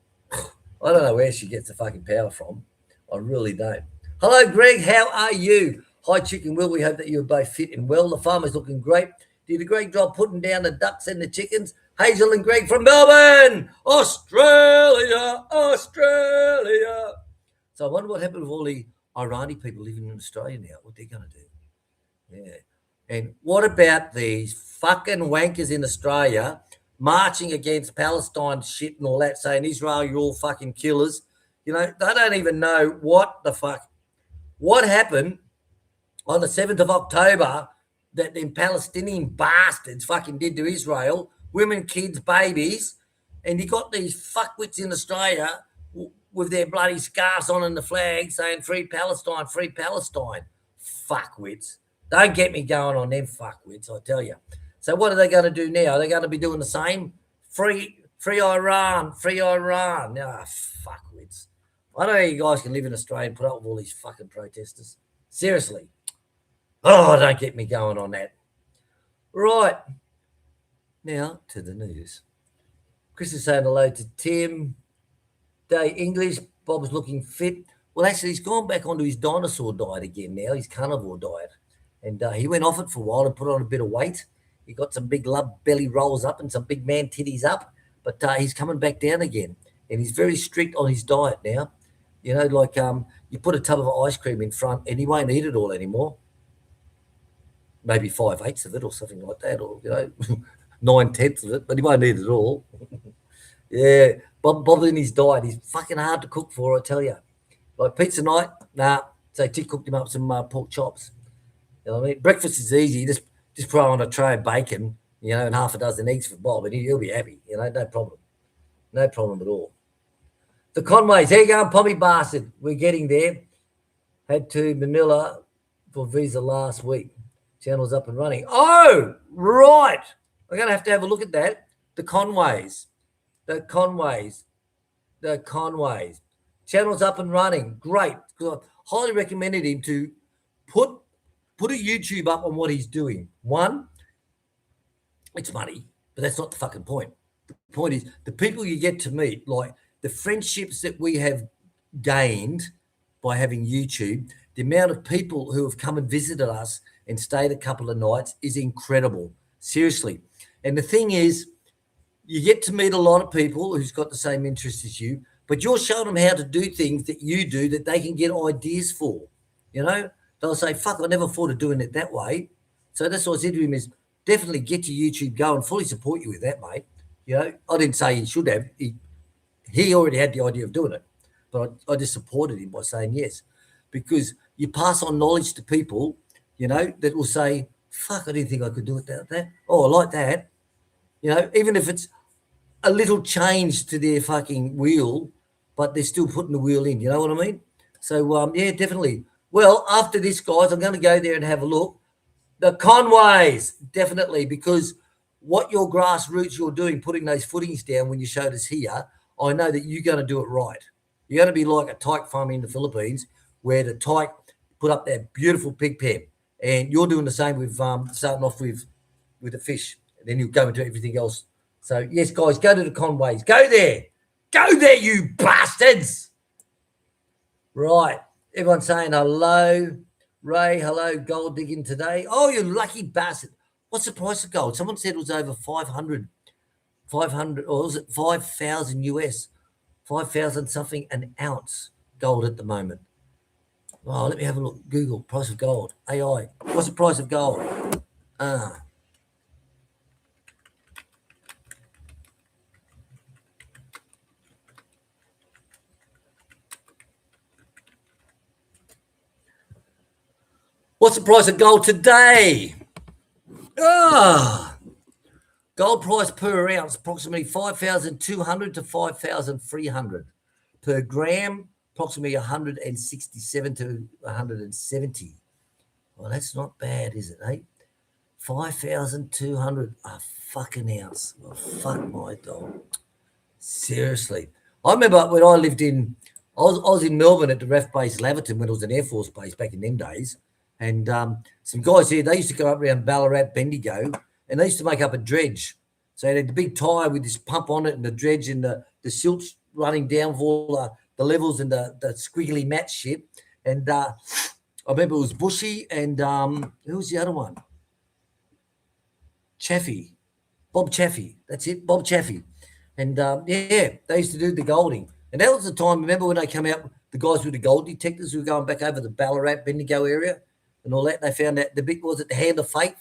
I don't know where she gets the fucking power from. I really don't. Hello, Greg. How are you? Hi, Chick and Will. We hope that you're both fit and well. The farmer's looking great. Did a great job putting down the ducks and the chickens. Hazel and Greg from Melbourne, Australia, Australia. So I wonder what happened with all the Irani people living in Australia now. What they're going to do. Yeah. And what about these fucking wankers in Australia marching against Palestine shit and all that, saying, Israel, you're all fucking killers. You know, they don't even know what the fuck. What happened on the 7th of October that them Palestinian bastards fucking did to Israel, women, kids, babies, and you got these fuckwits in Australia with their bloody scarves on and the flag saying free Palestine, free Palestine. Fuckwits. Don't get me going on them fuckwits, I tell you. So what are they going to do now? Are they going to be doing the same? Free Iran, free Iran. Ah, fuckwits. I don't know how you guys can live in Australia and put up with all these fucking protesters. Seriously. Oh, don't get me going on that. Right. Now to the news. Chris is saying hello to Tim. Day English. Bob's looking fit. Well, actually, he's gone back onto his dinosaur diet again now, his carnivore diet. And he went off it for a while and put on a bit of weight. He got some big love belly rolls up and some big man titties up. But he's coming back down again. And he's very strict on his diet now. You know, like you put a tub of ice cream in front and he won't eat it all anymore. Maybe 5/8 of it or something like that, or, you know, 9/10 of it, but he won't eat it all. Yeah, Bob in his diet, he's fucking hard to cook for, I tell you. Like pizza night, nah, so Tick cooked him up some pork chops. You know what I mean? Breakfast is easy, just throw on a tray of bacon, you know, and half a dozen eggs for Bob, and he'll be happy, you know, no problem. No problem at all. The Conways, how you going, Pommy bastard? We're getting there. Had to Manila for visa last week. Channel's up and running. Oh, right. I'm going to have a look at that. The Conways. Channel's up and running. Great. I highly recommended him to put a YouTube up on what he's doing. One, it's money, but that's not the fucking point. The point is the people you get to meet, like the friendships that we have gained by having YouTube, the amount of people who have come and visited us and stayed a couple of nights is incredible. Seriously. And the thing is, you get to meet a lot of people who's got the same interests as you, but you're showing them how to do things that you do that they can get ideas for. You know, they'll say, fuck, I never thought of doing it that way. So that's what I said to him is definitely get your YouTube going, fully support you with that, mate. You know, I didn't say he should have. He already had the idea of doing it, but I just supported him by saying yes, because you pass on knowledge to people, you know, that will say, fuck, I didn't think I could do it like that. Oh, I like that. You know, even if it's a little change to their fucking wheel, but they're still putting the wheel in. You know what I mean? So, yeah, definitely. Well, after this, guys, I'm going to go there and have a look. The Conways, definitely, because what your grassroots you're doing, putting those footings down when you showed us here, I know that you're going to do it right. You're going to be like a tyke farm in the Philippines where the tyke put up that beautiful pig pen, and you're doing the same with starting off with the fish, and then you'll go into everything else. So, yes, guys, go to the Conways. Go there. Go there, you bastards. Right. Everyone's saying hello. Ray, hello, gold digging today. Oh, you lucky bastard. What's the price of gold? Someone said it was over 500, or was it 5,000 US? 5,000 something an ounce gold at the moment. Oh, let me have a look. Google, price of gold. AI. What's the price of gold? What's the price of gold today? Gold price per ounce, approximately 5,200 to 5,300. Per gram, approximately 167 to 170. Well, that's not bad, is it, eh? 5,200 a fucking ounce. Well, fuck my dog. Seriously. I remember when I lived in, I was in Melbourne at the RAF base Laverton when it was an Air Force base back in them days. And some guys here, they used to go up around Ballarat, Bendigo, and they used to make up a dredge. So they had the big tyre with this pump on it and the dredge and the silts running down for all the levels and the squiggly mat shit. And I remember it was Bushy and who was the other one? Chaffee. Bob Chaffee. That's it, Bob Chaffee. And yeah, they used to do the golding. And that was the time, remember when they came out, the guys with the gold detectors who were going back over the Ballarat, Bendigo area and all that, they found that the big, was it the Hand of Fate,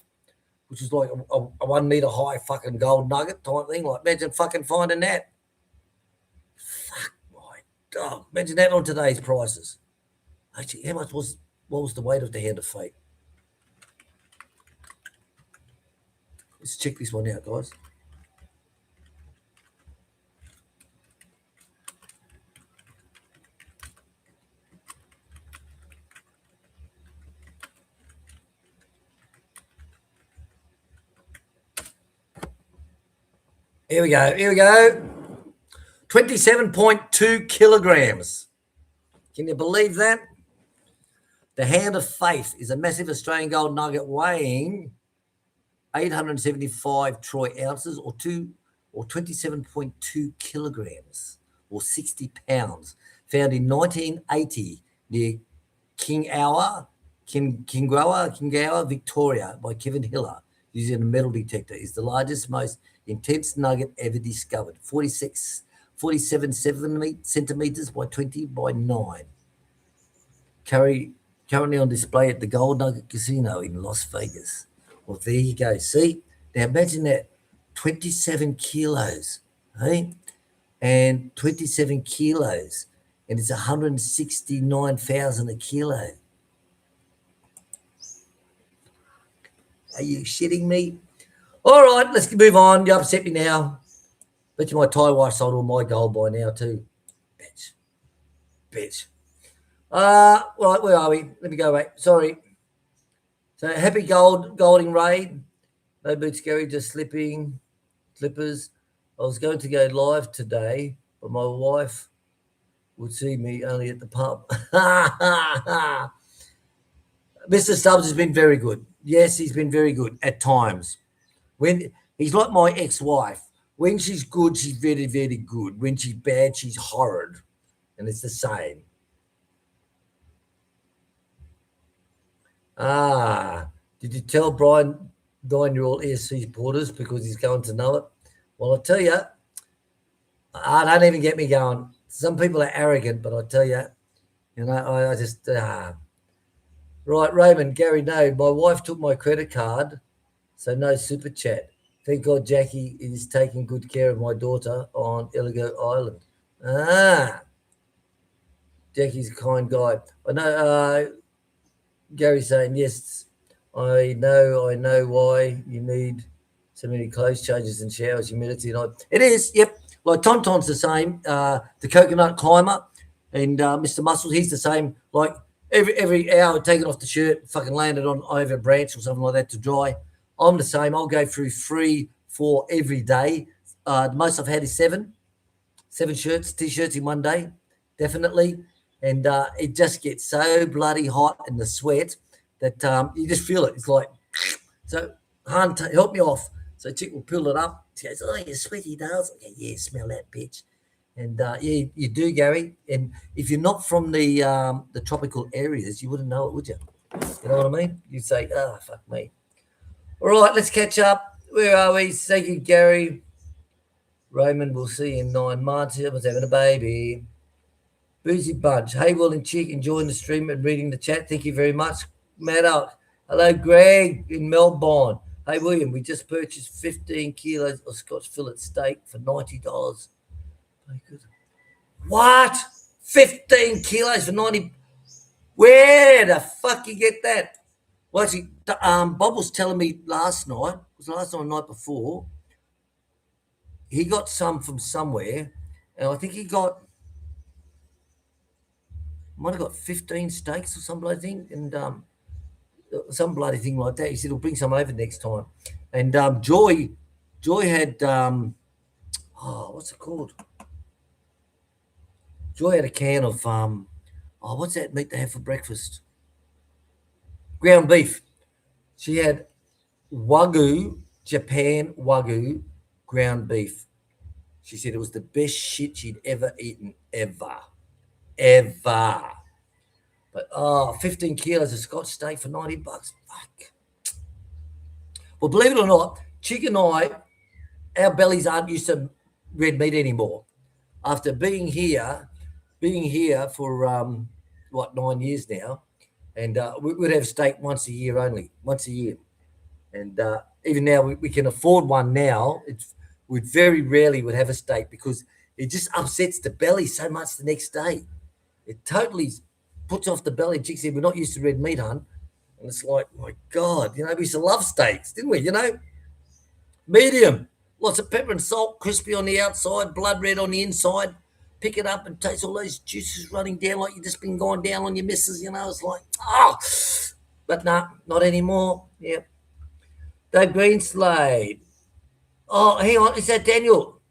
which was like a 1 metre high fucking gold nugget type thing. Like, imagine fucking finding that. Fuck my dog. Imagine that on today's prices. Actually, what was the weight of the Hand of Fate? Let's check this one out, guys. Here we go. 27.2 kilograms. Can you believe that? The Hand of Faith is a massive Australian gold nugget weighing 875 troy ounces or 27.2 kilograms or 60 pounds, found in 1980 near Kingawa, Victoria by Kevin Hiller using a metal detector. Is the largest, most intense nugget ever discovered. 47 centimeters by 20 by 9. Currently on display at the Gold Nugget Casino in Las Vegas. Well, there you go. See? Now imagine that. 27 kilos, eh? And 27 kilos. And it's 169,000 a kilo. Are you shitting me? All right, let's move on. You upset me now. Bet you my Thai wife sold all my gold by now too. Bitch. Right, where are we? Let me go back. Sorry. So happy golding raid. No boots, Gary, just slippers. I was going to go live today, but my wife would see me only at the pub. Mr. Stubbs has been very good. Yes, he's been very good at times. When he's like my ex-wife. When she's good, she's very, very good. When she's bad, she's horrid. And it's the same. Did you tell Brian 9-year-old ESC supporters because he's going to know it? Well, I'll tell you, don't even get me going. Some people are arrogant, but I tell you, I just, Right, Raymond, Gary, no, my wife took my credit card, so no super chat. Thank God Jackie is taking good care of my daughter on Iligo Island. Jackie's a kind guy. I know, Gary's saying, yes, I know why you need so many clothes changes and showers, humidity. And it is, yep. Like Tonton's the same, the coconut climber, and Mr. Muscles, he's the same. Like every hour, taking off the shirt, fucking laying it on over a branch or something like that to dry. I'm the same. I'll go through 3-4 every day. The most I've had is 7 shirts, T-shirts in one day, definitely. And it just gets so bloody hot in the sweat that you just feel it. It's like, so, Han, help me off. So Chick will pull it up. She goes, oh, you're sweaty, Dales. Okay, yeah, smell that, bitch. And yeah, you do, Gary. And if you're not from the tropical areas, you wouldn't know it, would you? You know what I mean? You'd say, oh, fuck me. All right, let's catch up. Where are we? Thank you, Gary. Raymond, we'll see you in 9 months. Everyone's having a baby. Boozy Bunch. Hey, Will and Chick, enjoying the stream and reading the chat. Thank you very much. Matt out. Hello, Greg in Melbourne. Hey, William, we just purchased 15 kilos of Scotch fillet steak for $90. What? 15 kilos for 90? Where the fuck you get that? Well, actually, Bob was telling me last night, it was last night or night before, he got some from somewhere, and I think he got might have got 15 steaks or some bloody thing, and some bloody thing like that. He said he'll bring some over next time. And Joy had what's it called? Joy had a can of what's that meat they have for breakfast? Ground beef. She had Wagyu, Japan Wagyu ground beef. She said it was the best shit she'd ever eaten, ever. Ever. But 15 kilos of Scotch steak for $90. Fuck. Well, believe it or not, Chick and I, our bellies aren't used to red meat anymore. After being here for 9 years now, and we'd have steak once a year only, once a year. And even now we can afford one now. We very rarely would have a steak because it just upsets the belly so much the next day. It totally puts off the belly. Chick said, we're not used to red meat, hun. And it's like, my God, we used to love steaks, didn't we? Medium, lots of pepper and salt, crispy on the outside, blood red on the inside. Pick it up and taste all those juices running down like you've just been going down on your missus, It's like, but nah, not anymore. Yeah. Dave Greenslade. Oh, hang on, is that Daniel?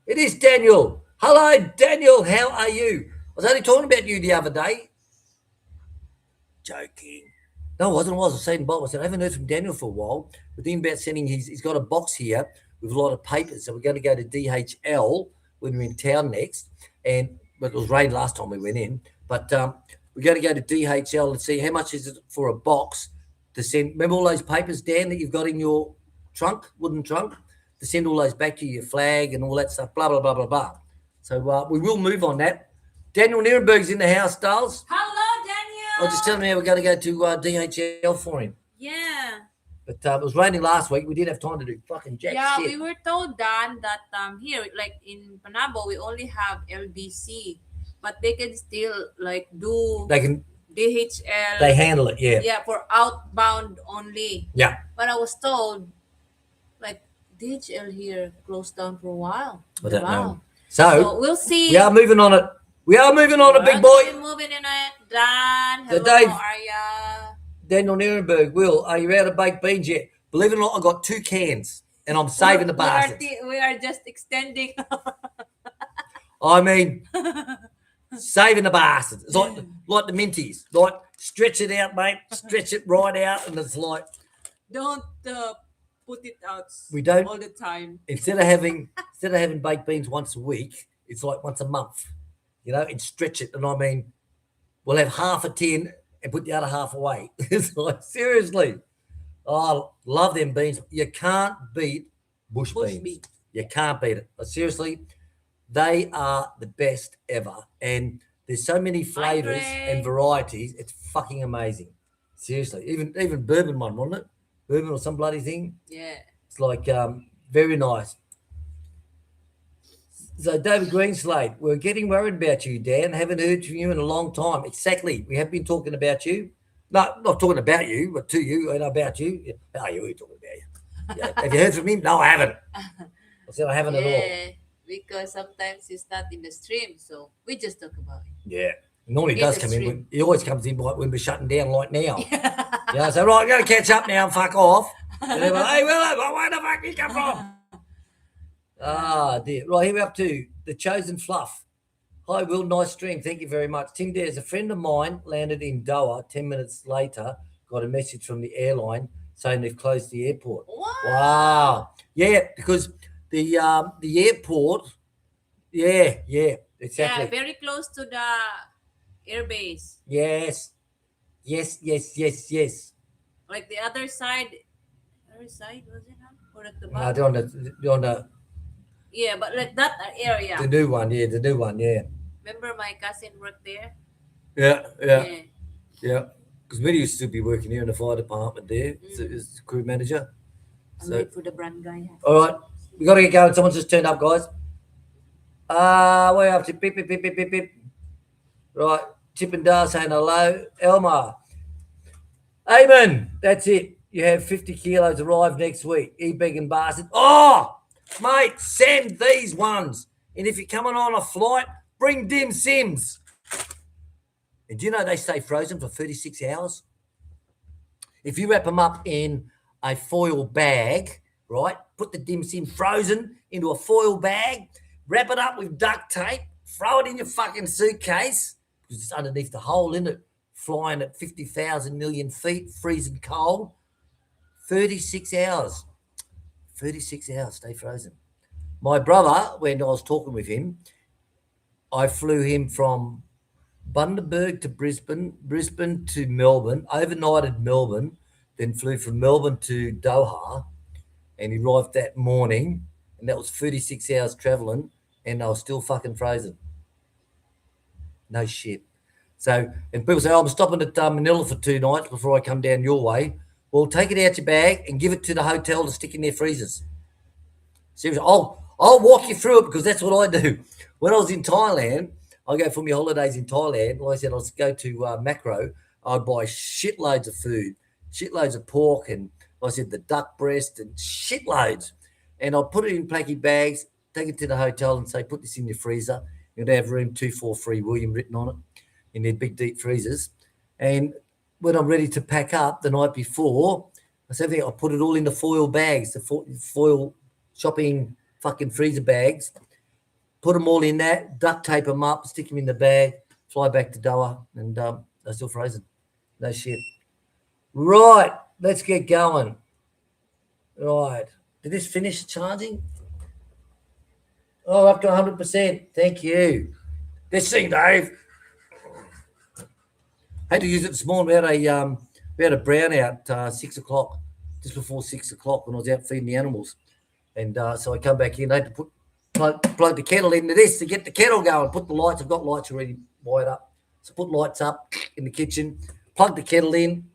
It is Daniel. Hello, Daniel, how are you? I was only talking about you the other day. Joking. No, I was saying Bob. I said, I haven't heard from Daniel for a while. We're thinking about sending he's got a box here with a lot of papers. So we're going to go to DHL when we're in town next. But it was rain last time we went in. But we're going to go to DHL and see how much is it for a box to send. Remember all those papers, Dan, that you've got in your trunk, wooden trunk, to send all those back to your flag and all that stuff, blah, blah, blah, blah, blah. So we will move on that. Daniel Nierenberg's in the house, Dales. Hello, Daniel. I was just telling him we're going to go to DHL for him. Yeah. But it was raining last week. We didn't have time to do fucking jack shit. Yeah, we were told, Dan, that here, like in Panabo, we only have LBC. But they can still, do They can DHL. They handle it, yeah. Yeah, for outbound only. Yeah. But I was told, DHL here closed down for a while. I don't know. Wow. So we'll see. We are moving on it. We are moving on it, big boy. We're moving in it. Dan, hello, Dave, how are ya? Daniel Nierenberg, Will, are you out of baked beans yet? Believe it or not, I got 2 cans and I'm saving the bastards. We are just extending. I mean, saving the bastards. It's like the minties. Like, stretch it out, mate. Stretch it right out. And it's like, don't put it out we don't all the time. Instead of having baked beans once a week, it's like once a month. And stretch it. And I mean, we'll have half a tin and put the other half away. It's like, seriously. Oh, love them beans. You can't beat bush beans. You can't beat it. But seriously, they are the best ever. And there's so many flavors and varieties. It's fucking amazing. Seriously. Even bourbon one, wasn't it? Bourbon or some bloody thing. Yeah. It's like very nice. So David Greenslade, we're getting worried about you, Dan. Haven't heard from you in a long time. Exactly. We have been talking about you. No, not talking about you, but to you and about you. Oh, you were talking about you. Yeah. Have you heard from him? No, I haven't. I said I haven't at all. Because sometimes he's not in the stream, so we just talk about it. Yeah. Normally he does come in. He always comes in when we're shutting down like now. So right, I'm going to catch up now and fuck off. And they're like, hey, Will, where the fuck you come from? Dear. Right, here we're up to the Chosen Fluff. Hi, Will. Nice stream. Thank you very much. Tim Dares, a friend of mine landed in Doha 10 minutes later, got a message from the airline saying they've closed the airport. Wow. Yeah, because the airport, yeah, exactly. Yeah, very close to the airbase. Yes. Like the other side was it? Or at the No, bottom? they're on the Yeah, but like that area. the new one, yeah. Remember my cousin worked there? Yeah. Because we used to be working here in the fire department there as crew manager. I'm late for the brand guy. All right, we got to get going. Someone's just turned up, guys. We're up to beep. Right, Chip and Dar saying hello. Elmar. Amen. That's it. You have 50 kilos arrive next week. E-begging bastard. Oh, mate, send these ones. And if you're coming on a flight, bring dim sims. And do you know they stay frozen for 36 hours? If you wrap them up in a foil bag, right, put the dim sim frozen into a foil bag, wrap it up with duct tape, throw it in your fucking suitcase, because it's underneath the hole in it, flying at 50,000 million feet, freezing cold, 36 hours. 36 hours, stay frozen. My brother, when I was talking with him, I flew him from Bundaberg to Brisbane, Brisbane to Melbourne, overnighted Melbourne, then flew from Melbourne to Doha, and he arrived that morning, and that was 36 hours travelling, and I was still fucking frozen. No shit. So, and people say, oh, I'm stopping at Manila for 2 nights before I come down your way. Well, take it out your bag and give it to the hotel to stick in their freezers. Seriously, I'll walk you through it because that's what I do. When I was in Thailand, I go for my holidays in Thailand. Like I said, I'll go to Macro. I'd buy shitloads of food, shitloads of pork, and like I said, the duck breast and shitloads. And I'll put it in placky bags, take it to the hotel and say, put this in your freezer. You'd have room 243 William written on it in their big deep freezers. And when I'm ready to pack up the night before, I say, I'll put it all in the foil bags, the foil shopping fucking freezer bags, put them all in that, duct tape them up, stick them in the bag, fly back to Doha, and they're still frozen. No shit. Right, let's get going. Right. Did this finish charging? Oh, up to 100%. Thank you. This thing, Dave. Had to use it this morning. We had a brownout 6 o'clock, just before 6 o'clock when I was out feeding the animals. And so I come back in. I had to plug the kettle into this to get the kettle going. Put the lights. I've got lights already wired up. So put lights up in the kitchen. Plug the kettle in.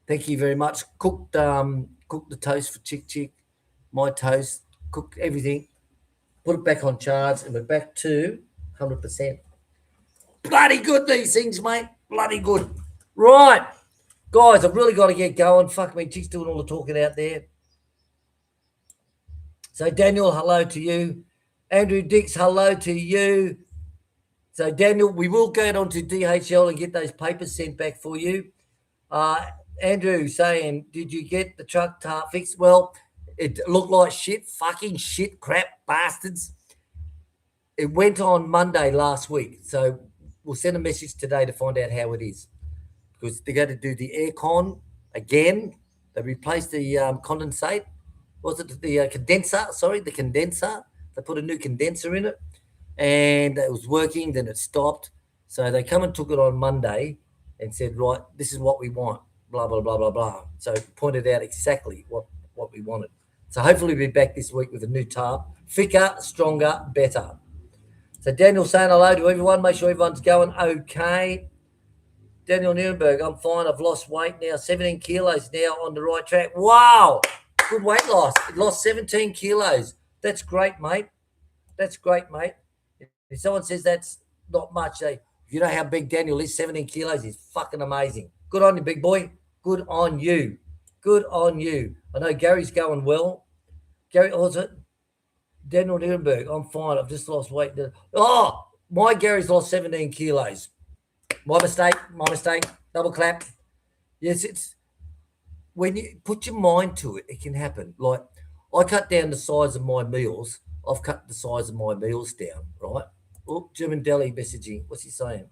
Thank you very much. Cooked the toast for Chic. My toast. Cooked everything. Put it back on charge, and we're back to 100%. Bloody good, these things, mate. Bloody good. Right. Guys, I've really got to get going. Fuck me, Chic's doing all the talking out there. So, Daniel, hello to you. Andrew Dix, hello to you. So, Daniel, we will go on to DHL and get those papers sent back for you. Andrew saying, did you get the truck tarp fixed? Well, it looked like shit, fucking shit, crap, bastards. It went on Monday last week. So, we'll send a message today to find out how it is. Because they're going to do the aircon again. They replaced the condensate. Was it the condenser? Sorry, the condenser. They put a new condenser in it, and it was working. Then it stopped. So they come and took it on Monday and said, right, this is what we want. Blah blah blah blah blah. So pointed out exactly what we wanted. So hopefully we'll be back this week with a new tarp, thicker, stronger, better. So Daniel saying hello to everyone. Make sure everyone's going okay. Daniel Nuremberg, I'm fine. I've lost weight now, 17 kilos now on the right track. Wow. Good weight loss. It lost 17 kilos. That's great, mate. That's great, mate. If someone says that's not much, if you know how big Daniel is, 17 kilos is fucking amazing. Good on you, big boy. Good on you. Good on you. I know Gary's going well. Gary, also, Daniel Nuremberg, I'm fine. I've just lost weight. Oh, my Gary's lost 17 kilos. My mistake. Double clap. Yes, it's when you put your mind to it, it can happen. Like I cut down the size of my meals. I've cut the size of my meals down, right? Oh, German Deli messaging. What's he saying?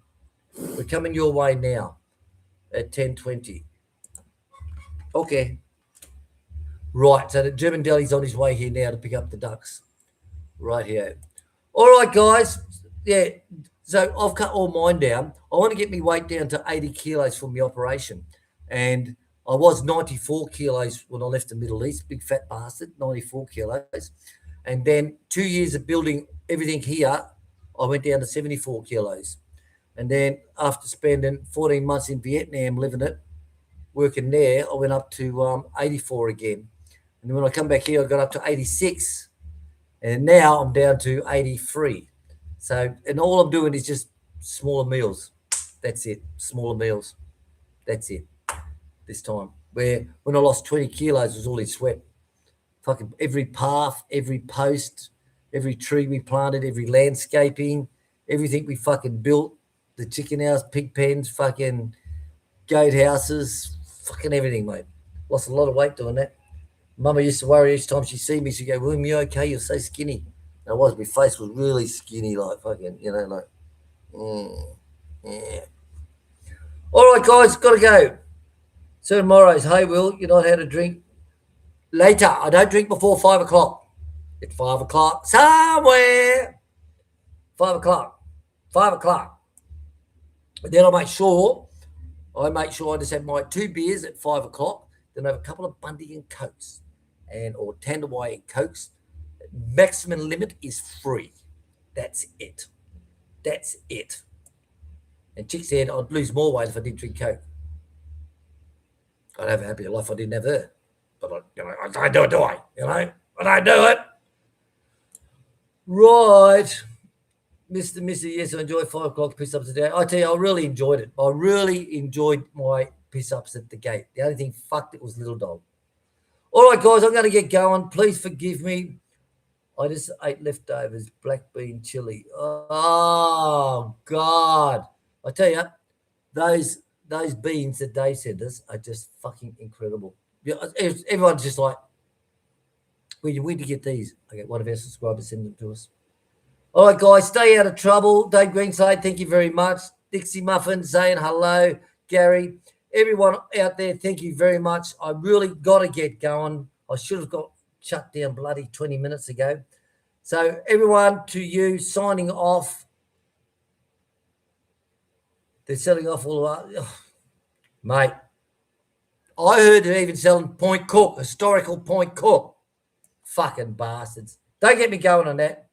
We're coming your way now at 10:20. Okay. Right, so the German Deli's on his way here now to pick up the ducks. Right here. All right, guys. Yeah, so I've cut all mine down. I want to get my weight down to 80 kilos from the operation. And I was 94 kilos when I left the Middle East, big fat bastard, 94 kilos. And then 2 years of building everything here, I went down to 74 kilos. And then after spending 14 months in Vietnam living it, working there, I went up to 84 again. And then when I come back here, I got up to 86. And now I'm down to 83. So, and all I'm doing is just smaller meals. That's it. Smaller meals. That's it. This time. Where when I lost 20 kilos, it was all in sweat. Fucking every path, every post, every tree we planted, every landscaping, everything we fucking built, the chicken house, pig pens, fucking goat houses, fucking everything, mate. Lost a lot of weight doing that. Mama used to worry each time she see me. She'd go, William, you okay? You're so skinny. And I was. My face was really skinny, like fucking, like, yeah. All right, guys, got to go. So tomorrow's, hey, Will, you not had a drink? Later. I don't drink before 5 o'clock. It's 5 o'clock somewhere. 5 o'clock. 5 o'clock. And then I make sure I just have my 2 beers at 5 o'clock. Then I have a couple of Bundy and Cokes or Tandaway and Cokes. Maximum limit is free. That's it. That's it. And Chick said I'd lose more weight if I didn't drink Coke. I'd have a happier life if I didn't have her. But I don't do it, do I? I don't do it. Right. Mr. Missy, yes, I enjoyed 5 o'clock piss-ups today. I tell you, I really enjoyed it. I really enjoyed my piss-ups at the gate. The only thing fucked it was Little Dog. All right, guys, I'm going to get going. Please forgive me. I just ate leftovers, black bean chili. Oh, God. I tell you, those beans that Dave sent us are just fucking incredible. Everyone's just like, where'd you get these? Okay, one of our subscribers sent them to us. All right, guys, stay out of trouble. Dave Greenside, thank you very much. Dixie Muffin saying hello. Gary, everyone out there, thank you very much. I really got to get going. I should have got shut down bloody 20 minutes ago. So everyone, to you, signing off. They're selling off all of our... Mate, I heard they're even selling Point Cook, historical Point Cook. Fucking bastards. Don't get me going on that.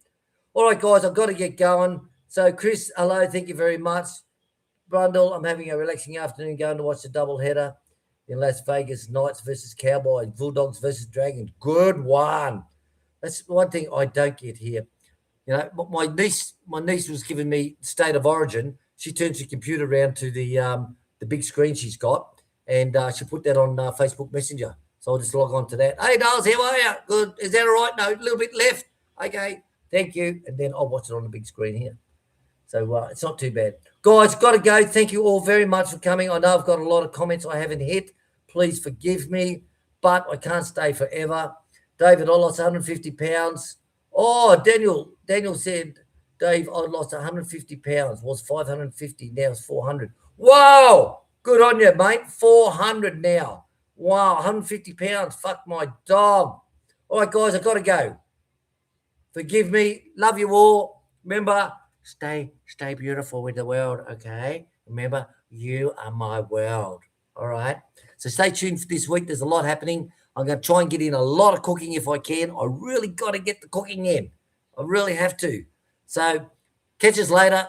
All right, guys, I've got to get going. So, Chris, hello, thank you very much. Brundle, I'm having a relaxing afternoon going to watch the doubleheader in Las Vegas, Knights versus Cowboys, Bulldogs versus Dragons. Good one. That's one thing I don't get here. My niece was giving me State of Origin. She turns the computer around to the big screen she's got, and she put that on Facebook Messenger. So I'll just log on to that. Hey, Darls, how are you? Good. Is that all right? No, a little bit left. Okay. Thank you. And then I'll watch it on the big screen here. So it's not too bad. Guys, got to go. Thank you all very much for coming. I know I've got a lot of comments I haven't hit. Please forgive me, but I can't stay forever. David, I lost 150 pounds. Oh, Daniel said, Dave, I lost 150 pounds. Was 550. Now it's 400. Wow. Good on you, mate. 400 now. Wow. 150 pounds. Fuck my dog. All right, guys, I've got to go. Forgive me. Love you all. Remember, stay beautiful with the world, okay? Remember, you are my world, all right? So stay tuned for this week. There's a lot happening. I'm going to try and get in a lot of cooking if I can. I really got to get the cooking in. I really have to. So catch us later.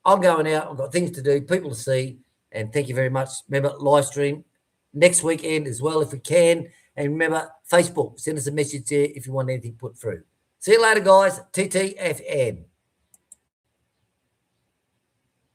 I'm going out. I've got things to do, people to see, and thank you very much. Remember, live stream next weekend as well if we can. And remember, Facebook, send us a message there if you want anything put through. See you later, guys. TTFN.